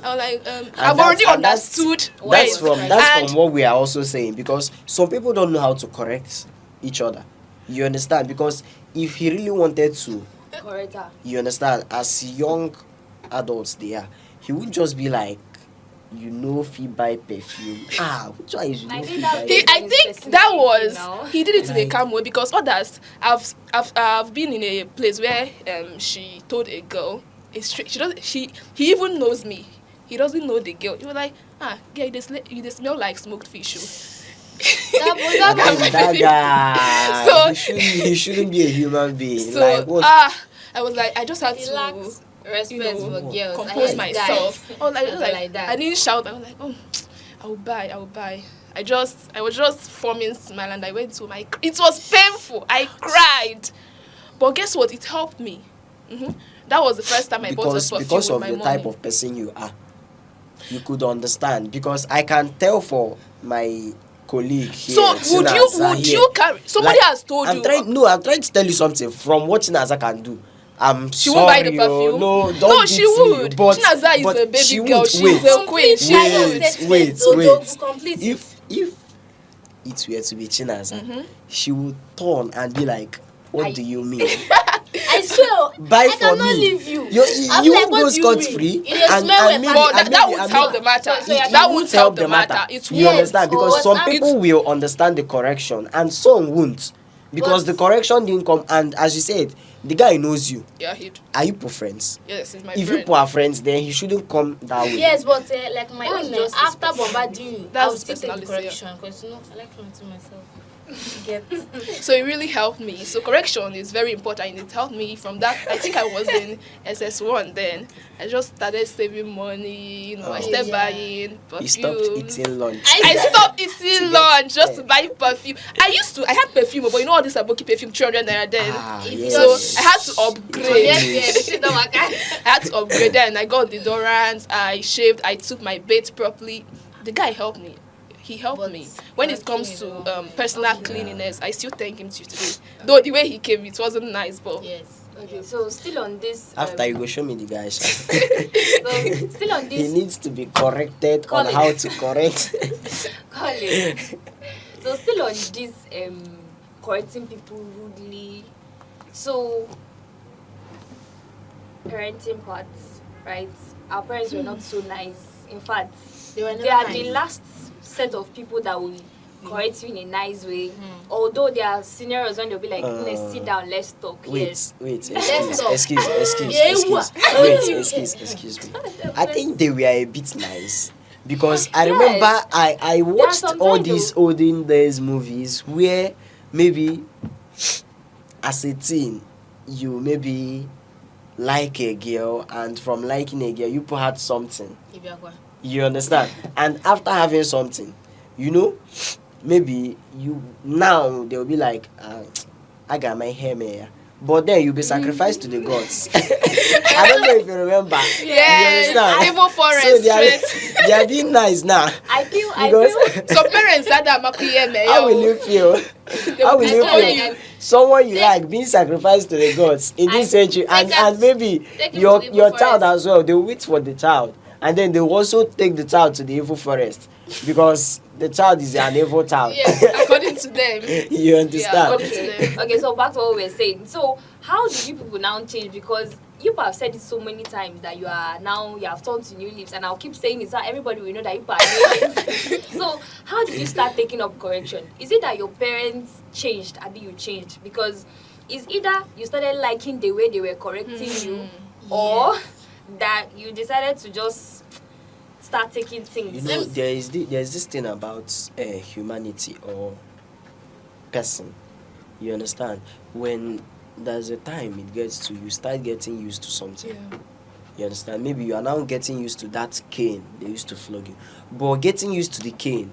Speaker 6: I was like, I've already understood.
Speaker 5: That's
Speaker 6: And
Speaker 5: from what we are also saying, because some people don't know how to correct each other. You understand? Because if he really wanted to,
Speaker 2: Correct her.
Speaker 5: you understand, as young adults they are, he would just be like, if you buy perfume. Which one is you know
Speaker 2: I
Speaker 5: if
Speaker 2: think
Speaker 5: you
Speaker 2: that
Speaker 5: buy
Speaker 2: is-
Speaker 6: I think that was
Speaker 2: now.
Speaker 6: he did it in a
Speaker 5: Like-
Speaker 6: calm way, because others I've been in a place where she told a girl he even knows me. He doesn't know the girl. He was like, girl, you just smell like smoked fish.
Speaker 5: that guy?
Speaker 6: So-
Speaker 5: he shouldn't be a human being.
Speaker 6: So
Speaker 5: like what?
Speaker 6: I was like, I just had
Speaker 7: He
Speaker 6: to
Speaker 7: lacks respect for girls.
Speaker 6: compose myself. I was
Speaker 7: like that.
Speaker 6: I didn't shout. I was like, I will buy. I was just forming smile, and I went to my. It was painful. I cried, but guess what? It helped me. That was the first time I bought a perfume
Speaker 5: Because
Speaker 6: with
Speaker 5: of
Speaker 6: my
Speaker 5: the
Speaker 6: money.
Speaker 5: type of person you are, you could understand. Because I can tell for my colleague here.
Speaker 6: So would you carry? Somebody has told
Speaker 5: I'm
Speaker 6: you.
Speaker 5: trying to tell you something from what Chinaza can do. I'm
Speaker 6: She
Speaker 5: sorry.
Speaker 6: won't buy the perfume?
Speaker 5: No, don't
Speaker 6: No,
Speaker 5: beat
Speaker 6: she
Speaker 5: me,
Speaker 6: would.
Speaker 5: But,
Speaker 6: Chinaza is
Speaker 5: but
Speaker 6: a baby
Speaker 5: she
Speaker 6: girl.
Speaker 5: would.
Speaker 6: She's
Speaker 5: Wait,
Speaker 6: a queen. She knows.
Speaker 5: wait.
Speaker 7: Complete.
Speaker 5: If it were to be Chinaza, she would turn and be like, "What do you mean?
Speaker 7: I swear,
Speaker 5: Buy
Speaker 7: I
Speaker 5: for
Speaker 7: cannot
Speaker 5: me.
Speaker 7: leave you.
Speaker 5: You
Speaker 7: like,
Speaker 5: won't
Speaker 7: what
Speaker 5: go
Speaker 7: do you
Speaker 5: scot
Speaker 7: mean?
Speaker 5: free."
Speaker 7: It is smell with
Speaker 6: But that won't help the matter. That won't help the matter. It
Speaker 5: You
Speaker 6: won't.
Speaker 5: understand? Because
Speaker 7: But
Speaker 5: some
Speaker 7: I'm-
Speaker 5: people will understand the correction and some won't. Because
Speaker 7: But-
Speaker 5: the correction didn't come, and as you said, the guy knows you.
Speaker 6: Yeah, he'd.
Speaker 5: Are you people friends?
Speaker 6: Yes, he's my
Speaker 5: If you
Speaker 6: friend.
Speaker 5: people are friends, then he shouldn't come that way.
Speaker 7: Yes, but like my
Speaker 2: That's
Speaker 7: own,
Speaker 2: just
Speaker 7: after
Speaker 2: his
Speaker 7: bombarding you,
Speaker 6: That's
Speaker 7: I will
Speaker 6: his
Speaker 7: still take the
Speaker 6: personality,
Speaker 7: correction because I like to myself.
Speaker 6: So it really helped me. So correction is very important. It helped me from that. I think I was in SS1 then. I just started saving money. I started buying perfume.
Speaker 5: He stopped eating lunch.
Speaker 6: I stopped eating lunch just to buy perfume. I had perfume, but all this Aboki perfume 300 naira then.
Speaker 5: Yes.
Speaker 6: So I had to upgrade.
Speaker 7: Yes.
Speaker 6: I had to upgrade then. I got deodorant. I shaved. I took my bath properly. The guy helped me. He helped
Speaker 7: But
Speaker 6: me. When it comes
Speaker 7: you
Speaker 6: to
Speaker 7: know,
Speaker 6: personal cleanliness, I still thank him to today. Though the way he came, it wasn't nice, but
Speaker 7: Yes.
Speaker 2: Okay, so still on this.
Speaker 5: After you go show me the guy,
Speaker 2: so still on
Speaker 5: he
Speaker 2: this.
Speaker 5: needs to be corrected on
Speaker 2: Colin.
Speaker 5: how to correct.
Speaker 2: Colin. So still on this correcting people rudely. So parenting parts, right? Our parents were not so nice. In fact,
Speaker 7: They were
Speaker 2: they are
Speaker 7: never
Speaker 2: the
Speaker 7: nice.
Speaker 2: last set of people that will correct you in a nice way. Although there are scenarios when they'll be like, let's sit down, let's talk. Yes.
Speaker 5: Wait,
Speaker 7: Let's talk.
Speaker 5: excuse
Speaker 7: Yeah,
Speaker 5: me. I think they were a bit nice, Because I remember I watched all these olden days movies where maybe as a teen you maybe like a girl, and from liking a girl you had something. You understand? And after having something, you know, maybe you now they'll be like, I got my hair, man. But then you'll be sacrificed to the gods. I don't know if you remember.
Speaker 6: Yes,
Speaker 5: you understand?
Speaker 6: Evil forest.
Speaker 5: So they are being nice now.
Speaker 2: I feel
Speaker 6: some parents said that
Speaker 5: how will you feel? How will you feel? Someone you like being sacrificed to the gods in this century, and maybe your child as well, they'll wait for the child. And then they will also take the child to the evil forest because the child is an evil child.
Speaker 6: Yes, according to them.
Speaker 5: You understand?
Speaker 2: Yeah, okay, so back to what we were saying. So how do you people now change? Because you have said it so many times that you have turned to new leaves, and I'll keep saying it so everybody will know that you are new leaves. So how did you start taking up correction? Is it that your parents changed, Abi you changed? Because it's either you started liking the way they were correcting you, or that you decided to just start taking things.
Speaker 5: You know, there's this thing about humanity or person. You understand? When there's a time it gets to you start getting used to something.
Speaker 6: Yeah.
Speaker 5: You understand? Maybe you are now getting used to that cane they used to flog you. But getting used to the cane,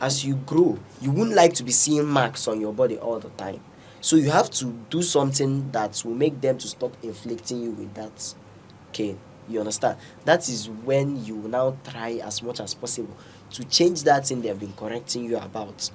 Speaker 5: as you grow, you wouldn't like to be seeing marks on your body all the time. So you have to do something that will make them to stop inflicting you with that cane. You understand? That is when you now try as much as possible to change that thing they have been correcting you about.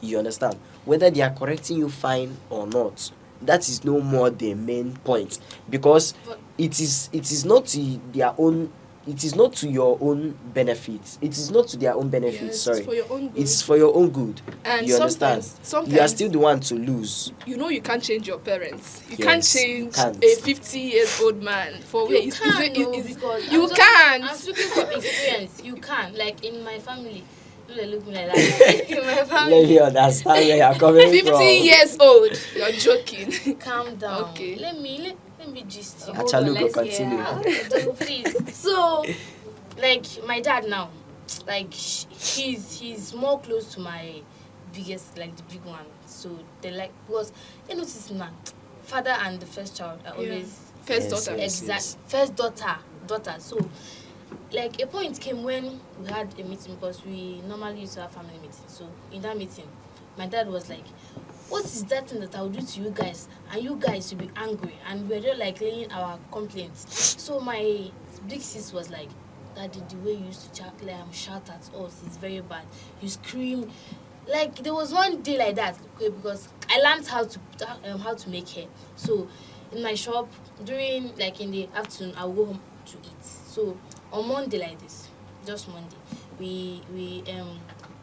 Speaker 5: You understand? Whether they are correcting you fine or not, that is no more the main point, because it is not to their own. It is not to your own benefit. It is not to their own benefit.
Speaker 6: Yes,
Speaker 5: sorry,
Speaker 6: it's for your own good.
Speaker 5: It's for your own good.
Speaker 6: And
Speaker 5: you understand?
Speaker 6: Sometimes
Speaker 5: you are still the one to lose.
Speaker 6: You know you can't change your parents. You
Speaker 5: Yes,
Speaker 6: can't change
Speaker 5: can't.
Speaker 6: a 50-year-old man for where
Speaker 7: You can't, because
Speaker 6: you can't.
Speaker 7: I'm speaking from experience. You can't. Like in my family, they look me like that. In my family,
Speaker 5: Let me understand where you are coming
Speaker 6: 50
Speaker 5: from.
Speaker 6: years old. You're joking.
Speaker 7: calm down.
Speaker 6: Okay.
Speaker 7: Let me gist you.
Speaker 5: Achalugo, continue.
Speaker 7: Please. So, like my dad now, like he's more close to my biggest, like the big one. So they like, because you notice now, father and the first child are always
Speaker 6: First daughter.
Speaker 7: exact first daughter. So like a point came when we had a meeting, because we normally used to have family meetings. So in that meeting, my dad was like, what is that thing that I'll do to you guys? And you guys will be angry. And we're just like laying our complaints. So my big sis was like, Daddy, the way you used to shout at us is very bad. You scream. Like there was one day like that, okay, because I learned how to make hair. So in my shop, during like in the afternoon, I'll go home to eat. So on Monday like this, just Monday, we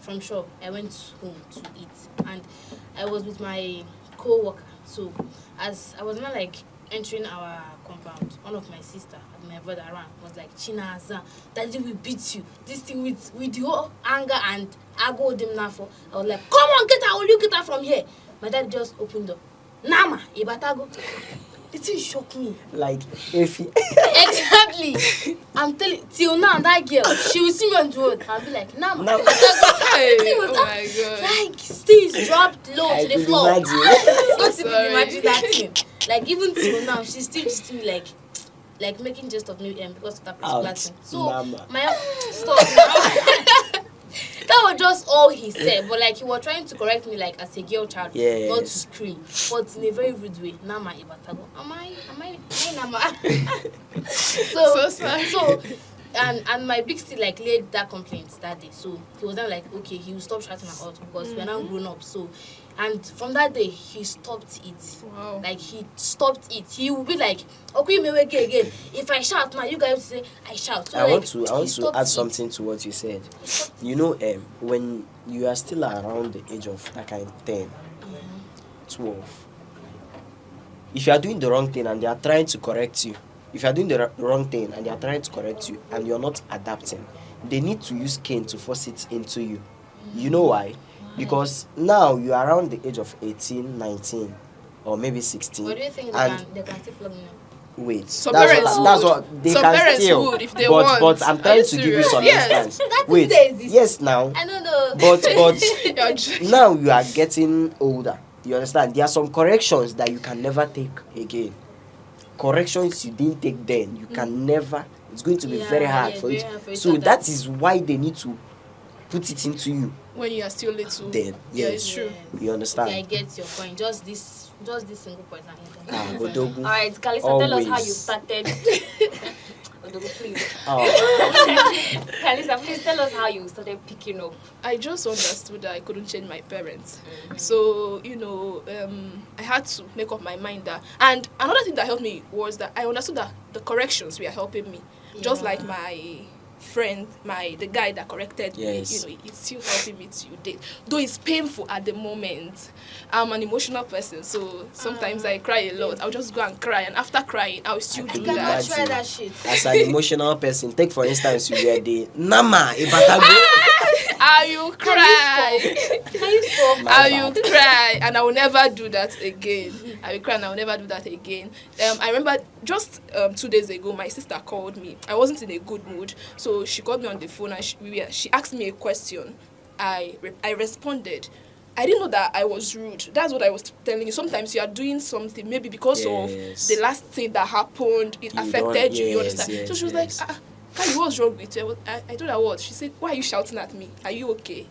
Speaker 7: from shop I went home to eat, and I was with my co-worker. So as I was not like entering our compound, one of my sister and my brother around was like, Chinaza, Daddy will beat you. This thing with the whole anger, and I go with them now for. I was like, come on, get out, will you get out from here? My dad just opened up. Nama, Ibatago. The thing shocked me.
Speaker 5: Like, if he...
Speaker 7: Exactly. I'm telling till now, that girl, she will see me on the road. I'll be like, Nama.
Speaker 6: Oh my God.
Speaker 7: Like, still dropped low to the floor.
Speaker 5: Imagine.
Speaker 7: Not even imagine that thing. Like, even till now, she's still just me like making jest of me because of that particular thing. So,
Speaker 5: Mama.
Speaker 7: my stop now. That was just all he said, but like he was trying to correct me like as a girl child,
Speaker 5: Yes.
Speaker 7: not to scream, but in a very rude way. Nama Ibatago. Am I Nama?
Speaker 6: So sorry.
Speaker 7: So and my big still like laid that complaint that day. So he was then like, okay, he will stop shouting at us because we're now grown up. So and from that day he stopped it.
Speaker 6: Wow.
Speaker 7: Like he stopped it. He will be like, okay, me again. If I shout now, you guys say I shout. So
Speaker 5: I
Speaker 7: like,
Speaker 5: want to
Speaker 7: he stopped
Speaker 5: add
Speaker 7: it.
Speaker 5: something to what you said. You know, when you are still around the age of that kind of 10, 12, if you are doing the wrong thing and they are trying to correct you, if you are doing the wrong thing and they are trying to correct you and you're not adapting, they need to use cane to force it into you. You know why? Because now you are around the age of 18, 19, or maybe 16.
Speaker 7: What do you think
Speaker 5: and
Speaker 7: they can still flog me now?
Speaker 5: Wait,
Speaker 6: Some
Speaker 5: that's
Speaker 6: parents
Speaker 5: what that's
Speaker 6: would.
Speaker 5: what they
Speaker 6: Some
Speaker 5: can
Speaker 6: parents
Speaker 5: steal.
Speaker 6: would if they
Speaker 5: but
Speaker 6: want.
Speaker 5: I'm
Speaker 6: Are
Speaker 5: trying
Speaker 6: you
Speaker 5: to give you
Speaker 6: serious?
Speaker 5: some
Speaker 6: Yes.
Speaker 5: instance.
Speaker 7: That
Speaker 5: Wait,
Speaker 7: still exists.
Speaker 5: yes now.
Speaker 7: I don't know.
Speaker 5: But
Speaker 6: You're joking.
Speaker 5: now you are getting older. You understand? There are some corrections that you can never take again. Corrections you didn't take then, you can never. It's going to be very hard for
Speaker 7: very
Speaker 5: it.
Speaker 7: hard for you to
Speaker 5: So
Speaker 7: adapt.
Speaker 5: that is why they need to put it into you.
Speaker 6: When you are still little.
Speaker 5: Then
Speaker 6: Yeah,
Speaker 5: yes,
Speaker 6: it's true.
Speaker 5: you understand.
Speaker 7: Okay, I get your point. Just this single point.
Speaker 5: Odogu.
Speaker 2: All right, Kalisa, tell us how you
Speaker 5: Always.
Speaker 2: started. Odogo, please.
Speaker 5: Oh,
Speaker 2: Kalisa, please tell us how you started picking up.
Speaker 6: I just understood that I couldn't change my parents. So, I had to make up my mind that. And another thing that helped me was that I understood that the corrections were helping me. Just like my friend, the guy that corrected
Speaker 5: Yes.
Speaker 6: me, it's still helping me to date. Though it's painful at the moment. I'm an emotional person, so sometimes I cry a lot. I'll just go and cry, and after crying, I'll still do
Speaker 5: can
Speaker 6: that.
Speaker 7: Cannot try
Speaker 5: imagine.
Speaker 7: that shit.
Speaker 5: as an emotional person, take for instance, you were the Nama Ibatago.
Speaker 6: Are you cry?
Speaker 7: Can you stop?
Speaker 5: My
Speaker 6: I will
Speaker 5: bad.
Speaker 6: cry, and I will never do that again. I will cry, and I will never do that again. I remember just 2 days ago, my sister called me. I wasn't in a good mood, so she called me on the phone, and she asked me a question. I responded. I didn't know that I was rude. That's what I was telling you. Sometimes you are doing something, maybe because of
Speaker 5: Yes.
Speaker 6: the last thing that happened, it
Speaker 5: You
Speaker 6: affected
Speaker 5: don't-
Speaker 6: you. You
Speaker 5: yes,
Speaker 6: understand?
Speaker 5: yes,
Speaker 6: So she was
Speaker 5: yes.
Speaker 6: like, Kai, what's wrong with you? I told her what. She said, why are you shouting at me? Are you okay?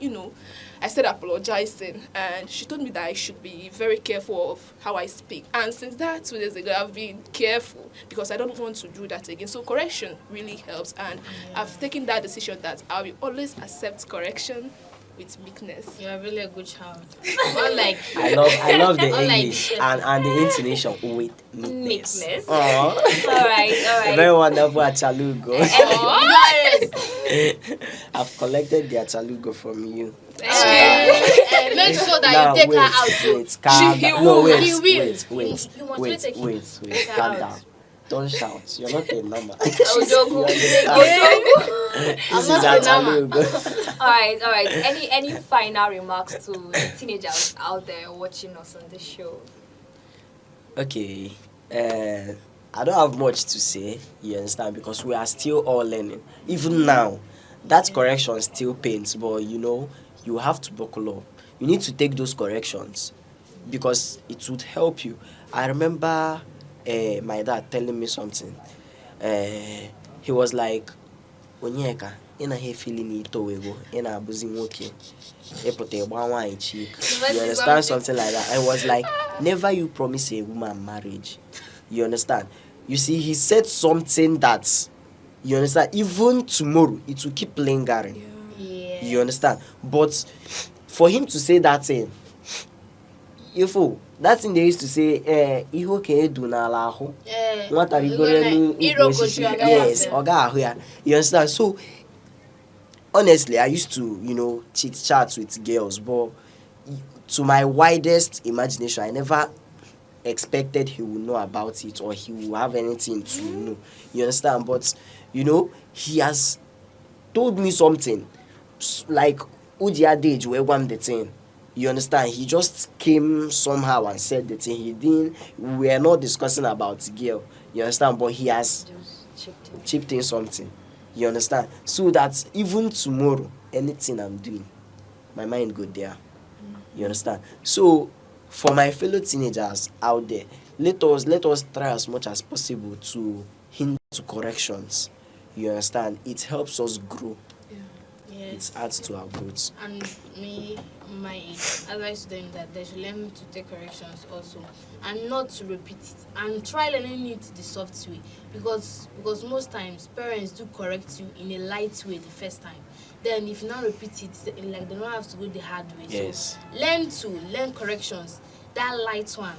Speaker 6: I started apologizing, and she told me that I should be very careful of how I speak. And since that 2 days ago, I've been careful because I don't want to do that again. So correction really helps, and I've taken that decision that I will always accept correction with meekness.
Speaker 7: You're really a good child. Unlike
Speaker 5: I love the
Speaker 7: Unlike
Speaker 5: English
Speaker 7: this
Speaker 5: and the intonation with meekness.
Speaker 2: Meekness.
Speaker 5: Aww.
Speaker 2: All right.
Speaker 5: Very wonderful Achalugo.
Speaker 7: Embarrassed.
Speaker 5: I've collected the Achalugo from you.
Speaker 7: Make sure that
Speaker 5: Now,
Speaker 7: you take
Speaker 5: wait,
Speaker 7: her out too.
Speaker 5: wait, calm
Speaker 6: He
Speaker 5: down.
Speaker 6: will,
Speaker 5: No, wait,
Speaker 7: he will.
Speaker 5: wait,
Speaker 7: You
Speaker 5: wait,
Speaker 7: must
Speaker 5: wait,
Speaker 7: take
Speaker 5: wait,
Speaker 7: her
Speaker 5: calm
Speaker 7: out.
Speaker 5: down. Don't shout. You're not a number.
Speaker 2: Odogu.
Speaker 5: This is
Speaker 7: not a number.
Speaker 5: Achalugo.
Speaker 2: All right. Any final remarks to the teenagers out there watching us on this show?
Speaker 5: Okay. I don't have much to say, you understand, because we are still all learning. Even now, that correction still pains, but you have to buckle up. You need to take those corrections because it would help you. I remember my dad telling me something. He was like, Onyeka, ina he feeling ito wego, ina abuzi nwoke, epote gbanwa cheek. You understand something like that? I was like, never you promise a woman marriage. You understand? You see, he said something that, you understand, even tomorrow it will keep lingering.
Speaker 7: Yeah.
Speaker 5: You understand? But for him to say that thing, that thing they used to say, iho ke edu n'ala ahụ. Nwata rigoro elu ukwu osisi. Yes, ọ ga-ahụ ya. You understand? So, honestly, I used to, chit chat with girls, but to my widest imagination, I never expected he would know about it or he would have anything to know. You understand? But, he has told me something like, Udia Dage, where one the thing. You understand? He just came somehow and said the thing. We were not discussing about the girl. You understand? But he has chipped in something. You understand? So that even tomorrow, anything I'm doing, my mind go there. You understand? So for my fellow teenagers out there, let us try as much as possible to hint to corrections. You understand? It helps us grow.
Speaker 7: Yes.
Speaker 5: It adds to our growth.
Speaker 7: And my advice to them that they should learn to take corrections also, and not to repeat it, and try learning it the soft way, because most times parents do correct you in a light way the first time. Then if you not repeat it, like they don't have to go the hard way.
Speaker 5: Yes.
Speaker 7: So learn corrections, that light one,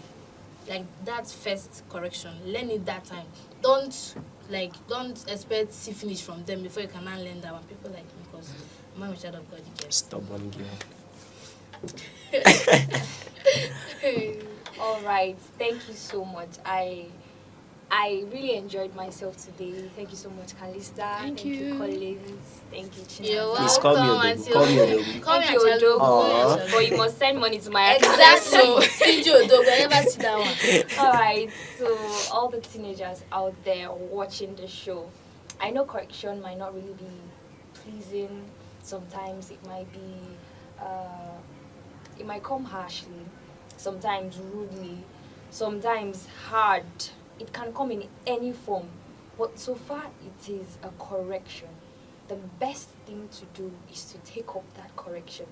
Speaker 7: like that first correction, learn it that time. Don't expect to finish from them before you can now learn that one. People like me, because I'm a child of God. You get.
Speaker 5: Stubborn girl.
Speaker 2: All right, thank you so much. I I really enjoyed myself today. Thank you so much, Kalista.
Speaker 6: Thank
Speaker 2: you,
Speaker 6: you.
Speaker 2: Collins. Thank you,
Speaker 7: You're
Speaker 2: Chinaza.
Speaker 5: Please call me
Speaker 7: welcome,
Speaker 5: Odogu.
Speaker 7: Auntie
Speaker 5: Call me
Speaker 7: Odogu.
Speaker 5: Odogu.
Speaker 7: Call me
Speaker 2: Thank you,
Speaker 7: Auntie Odogu.
Speaker 5: Aw.
Speaker 7: Call me
Speaker 2: But you
Speaker 7: Auntie
Speaker 2: must send money to my
Speaker 7: Odogu.
Speaker 2: account.
Speaker 7: Exactly. Sinjo Odogu. I never see that one.
Speaker 2: All right, so all the teenagers out there watching the show, I know correction might not really be pleasing. Sometimes it might come harshly, sometimes rudely, sometimes hard. It can come in any form, but so far it is a correction. The best thing to do is to take up that correction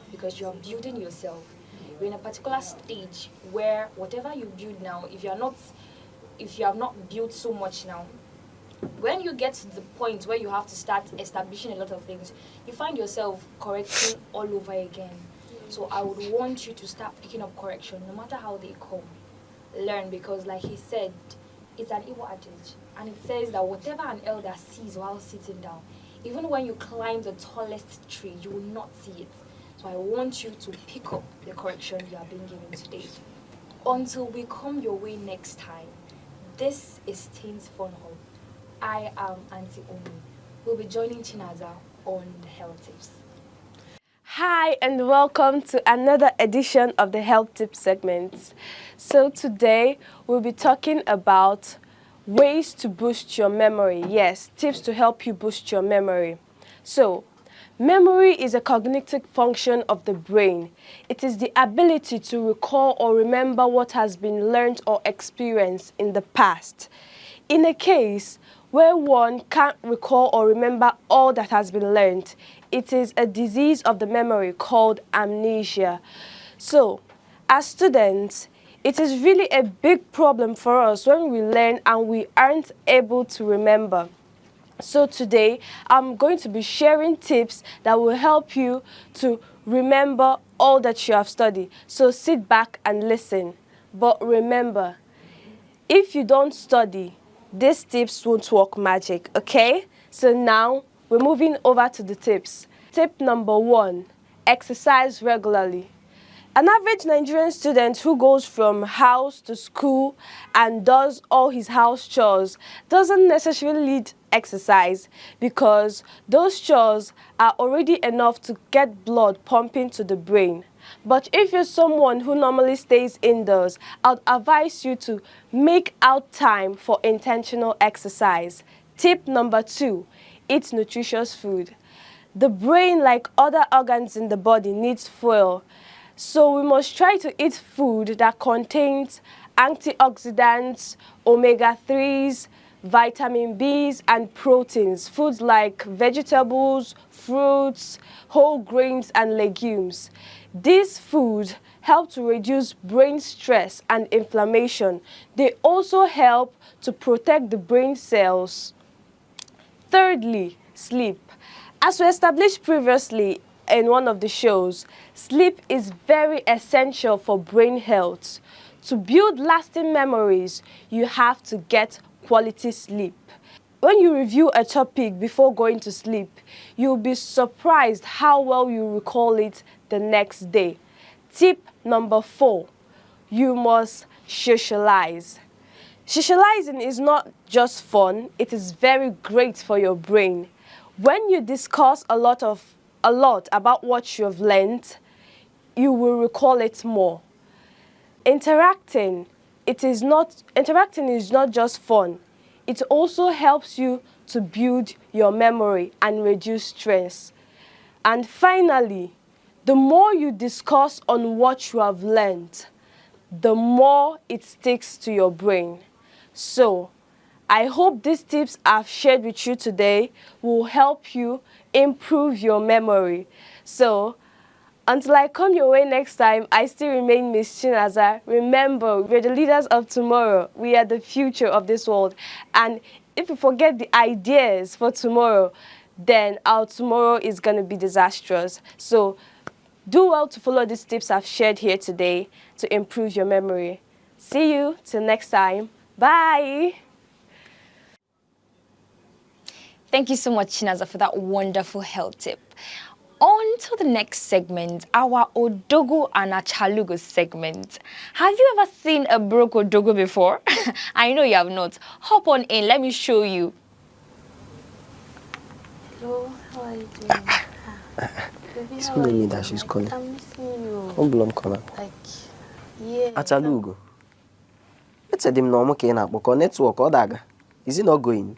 Speaker 2: because you're building yourself. You're in a particular stage where whatever you build now, if you have not built so much now, when you get to the point where you have to start establishing a lot of things, you find yourself correcting all over again. So I would want you to start picking up correction, no matter how they come. Learn, because like he said, it's an Igbo adage, and it says that whatever an elder sees while sitting down, even when you climb the tallest tree, you will not see it. So I want you to pick up the correction you are being given today. Until we come your way next time, this is Teens Fun Hub. I am Auntie Omi. We'll be joining Chinaza on the health tips.
Speaker 8: Hi and welcome to another edition of the Health Tip segment. So today we'll be talking about ways to boost your memory. Yes, tips to help you boost your memory. So, memory is a cognitive function of the brain. It is the ability to recall or remember what has been learned or experienced in the past. In a case where one can't recall or remember all that has been learned, it is a disease of the memory called amnesia. So, as students, it is really a big problem for us when we learn and we aren't able to remember. So today, I'm going to be sharing tips that will help you to remember all that you have studied. So sit back and listen. But remember, if you don't study, these tips won't work magic, okay? So now, we're moving over to the tips. Tip number 1, exercise regularly. An average Nigerian student who goes from house to school and does all his house chores doesn't necessarily need exercise because those chores are already enough to get blood pumping to the brain. But if you're someone who normally stays indoors, I'd advise you to make out time for intentional exercise. Tip number 2, eat nutritious food. The brain, like other organs in the body, needs fuel. So we must try to eat food that contains antioxidants, omega-3s, vitamin Bs, and proteins. Foods like vegetables, fruits, whole grains, and legumes. These foods help to reduce brain stress and inflammation. They also help to protect the brain cells. Thirdly, sleep. As we established previously in one of the shows, sleep is very essential for brain health. To build lasting memories, you have to get quality sleep. When you review a topic before going to sleep, you'll be surprised how well you recall it the next day. Tip number 4, you must socialize. Socializing is not just fun, it is very great for your brain. When you discuss a lot about what you have learned, you will recall it more. Interacting is not just fun. It also helps you to build your memory and reduce stress. And finally, the more you discuss on what you have learned, the more it sticks to your brain. So, I hope these tips I've shared with you today will help you improve your memory. So, until I come your way next time, I still remain Miss Chinaza. Remember, we're the leaders of tomorrow. We are the future of this world. And if you forget the ideas for tomorrow, then our tomorrow is going to be disastrous. So, do well to follow these tips I've shared here today to improve your memory. See you till next time. Bye!
Speaker 2: Thank you so much, Chinaza, for that wonderful health tip. On to the next segment, our Odogo and Achalugo segment. Have you ever seen a broke Odogo before? I know you have not. Hop on in, let me show you.
Speaker 7: Hello, how are you doing? Baby,
Speaker 5: It's
Speaker 7: how are
Speaker 5: me
Speaker 7: you
Speaker 5: that
Speaker 7: doing?
Speaker 5: she's
Speaker 7: Like,
Speaker 5: calling.
Speaker 7: I'm missing you.
Speaker 5: Oblong corner.
Speaker 7: Like, yeah.
Speaker 5: Achalugo. Let's say him no more can because network or daga. Is it not going?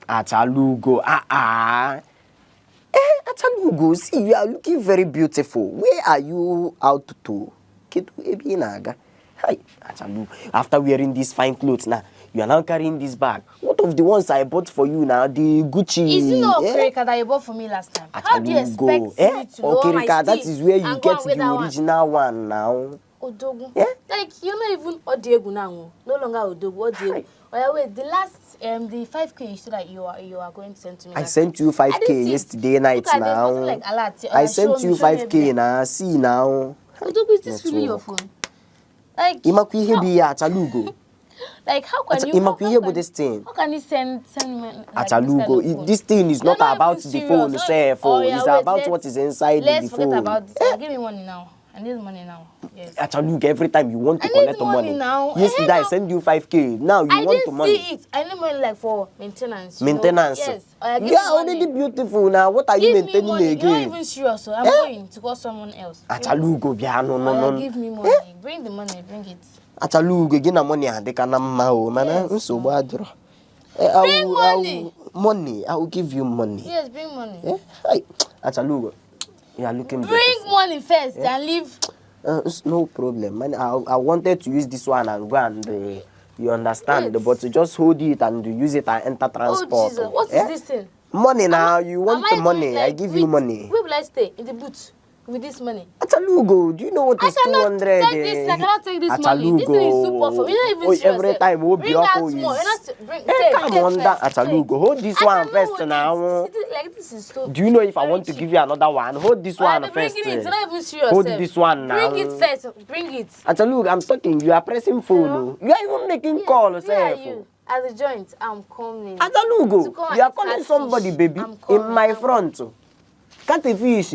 Speaker 5: Achalugo. Achalugo, see, you are looking very beautiful. Where are you out to? Kitu ebi naga. Hi, Achalugo. After wearing these fine clothes now, you are now carrying this bag. What of the ones I bought for you now? The Gucci.
Speaker 7: Is it not Okerika that you bought for me last time? How do you expect me to lower my
Speaker 5: Okerika, that
Speaker 7: steez
Speaker 5: is where you
Speaker 7: and go
Speaker 5: get
Speaker 7: and wear
Speaker 5: the
Speaker 7: that
Speaker 5: original one now.
Speaker 7: Odogu.
Speaker 5: Yeah?
Speaker 7: Like, you're not even Odiegu now. No longer Odogu, Odiegu. Oh, yeah, wait, the last, the 5K you said that you are going to send to me.
Speaker 5: I sent you 5K yesterday night
Speaker 7: Look at this,
Speaker 5: now.
Speaker 7: nothing like alert.
Speaker 5: I sent you
Speaker 7: show me
Speaker 5: 5K
Speaker 7: everything.
Speaker 5: now. See now.
Speaker 7: Odogu, is this really your phone? Like,
Speaker 5: Imakwihe bi Achalugo.
Speaker 7: like, how can you?
Speaker 5: Imakwihe bo this thing.
Speaker 7: How can you send me like,
Speaker 5: Achalugo,
Speaker 7: this kind of phone?
Speaker 5: this thing is
Speaker 7: You're
Speaker 5: not about
Speaker 7: even
Speaker 5: the
Speaker 7: serious.
Speaker 5: phone itself.
Speaker 7: Oh, yeah,
Speaker 5: It's
Speaker 7: wait,
Speaker 5: about what is inside the
Speaker 7: let's
Speaker 5: phone.
Speaker 7: forget about this. Give me money now. I need money now. Yes.
Speaker 5: Achalugo, every time you want to
Speaker 7: I need
Speaker 5: collect the
Speaker 7: money
Speaker 5: money.
Speaker 7: now.
Speaker 5: Yesterday I
Speaker 7: now.
Speaker 5: sent you 5K. Now you
Speaker 7: I
Speaker 5: want the
Speaker 7: didn't
Speaker 5: money.
Speaker 7: see it. I need money like for maintenance.
Speaker 5: Maintenance.
Speaker 7: Yes. Give
Speaker 5: You are
Speaker 7: me money.
Speaker 5: already beautiful now. What are you
Speaker 7: Give me
Speaker 5: maintaining
Speaker 7: money.
Speaker 5: again?
Speaker 7: You're not even serious. So I'm going to call someone else.
Speaker 5: Achalugo, bia no.
Speaker 7: Give me money. Bring the money. Bring it.
Speaker 5: Achalugo, gina money adeka na mma o. Mana nsogbu adiro.
Speaker 7: Bring money.
Speaker 5: Money. I will give you money.
Speaker 7: Yes, bring money.
Speaker 5: Hi. Achalugo, you are looking
Speaker 7: Bring
Speaker 5: beautiful.
Speaker 7: money first and leave.
Speaker 5: No problem, man. I wanted to use this one and go and you understand,
Speaker 7: Wait.
Speaker 5: but to just hold it and use it and enter transport.
Speaker 7: Oh, Jesus. What is this thing?
Speaker 5: Money now. You want the
Speaker 7: Am I
Speaker 5: money?
Speaker 7: going,
Speaker 5: I give you money.
Speaker 7: Where will I stay? In the booth with this money?
Speaker 5: Achalugo, do you know what
Speaker 7: I
Speaker 5: is
Speaker 7: cannot
Speaker 5: 200?
Speaker 7: take this. I cannot take this money. This thing is super for me. You're not even serious.
Speaker 5: Every time we'll
Speaker 7: bring
Speaker 5: be
Speaker 7: out
Speaker 5: up
Speaker 7: more. You're not bring.
Speaker 5: come on, that Achalugo. Hold this one first now.
Speaker 7: Like this is so.
Speaker 5: Do you know if I want to give you another one? Hold this one
Speaker 7: Bring
Speaker 5: first.
Speaker 7: it. You're not even serious.
Speaker 5: Hold this one now.
Speaker 7: Bring it first. Bring it.
Speaker 5: Achalugo, I'm talking. You are pressing phone. You are even making calls.
Speaker 7: Where are you? At the joint, I'm coming.
Speaker 5: Achalugo, you are calling somebody, baby, in my front. Cut a fish.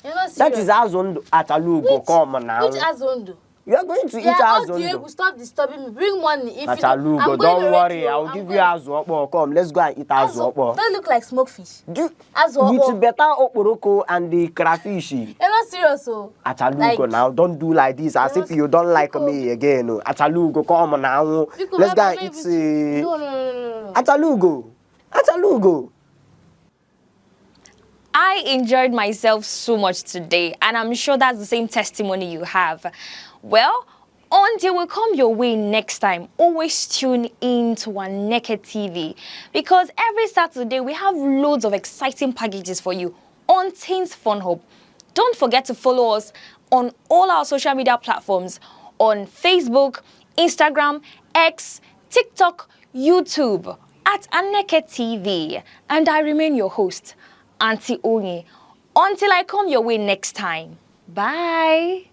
Speaker 7: You're not serious.
Speaker 5: That is Azondo. Achalugo, come now.
Speaker 7: Which Azondo?
Speaker 5: You are going to eat Azondo.
Speaker 7: Stop disturbing me. Bring money. If
Speaker 5: Achalugo,
Speaker 7: you
Speaker 5: don't worry. I will give you Azopo. Come, let's go and eat Azopo.
Speaker 7: Don't look like smoke fish.
Speaker 5: With better okporoko and the crayfish.
Speaker 7: You're not serious, so.
Speaker 5: Achalugo, now don't do like this as if you don't like me again. Achalugo, come now. Let's go and eat.
Speaker 7: No.
Speaker 5: Achalugo.
Speaker 2: I enjoyed myself so much today, and I'm sure that's the same testimony you have. Well, until we come your way next time, always tune in to our Naked TV, because every Saturday we have loads of exciting packages for you on Teens Fun Hub. Don't forget to follow us on all our social media platforms on Facebook, Instagram, X, TikTok, YouTube at Naked TV. And I remain your host, Auntie Onye. Until I come your way next time. Bye.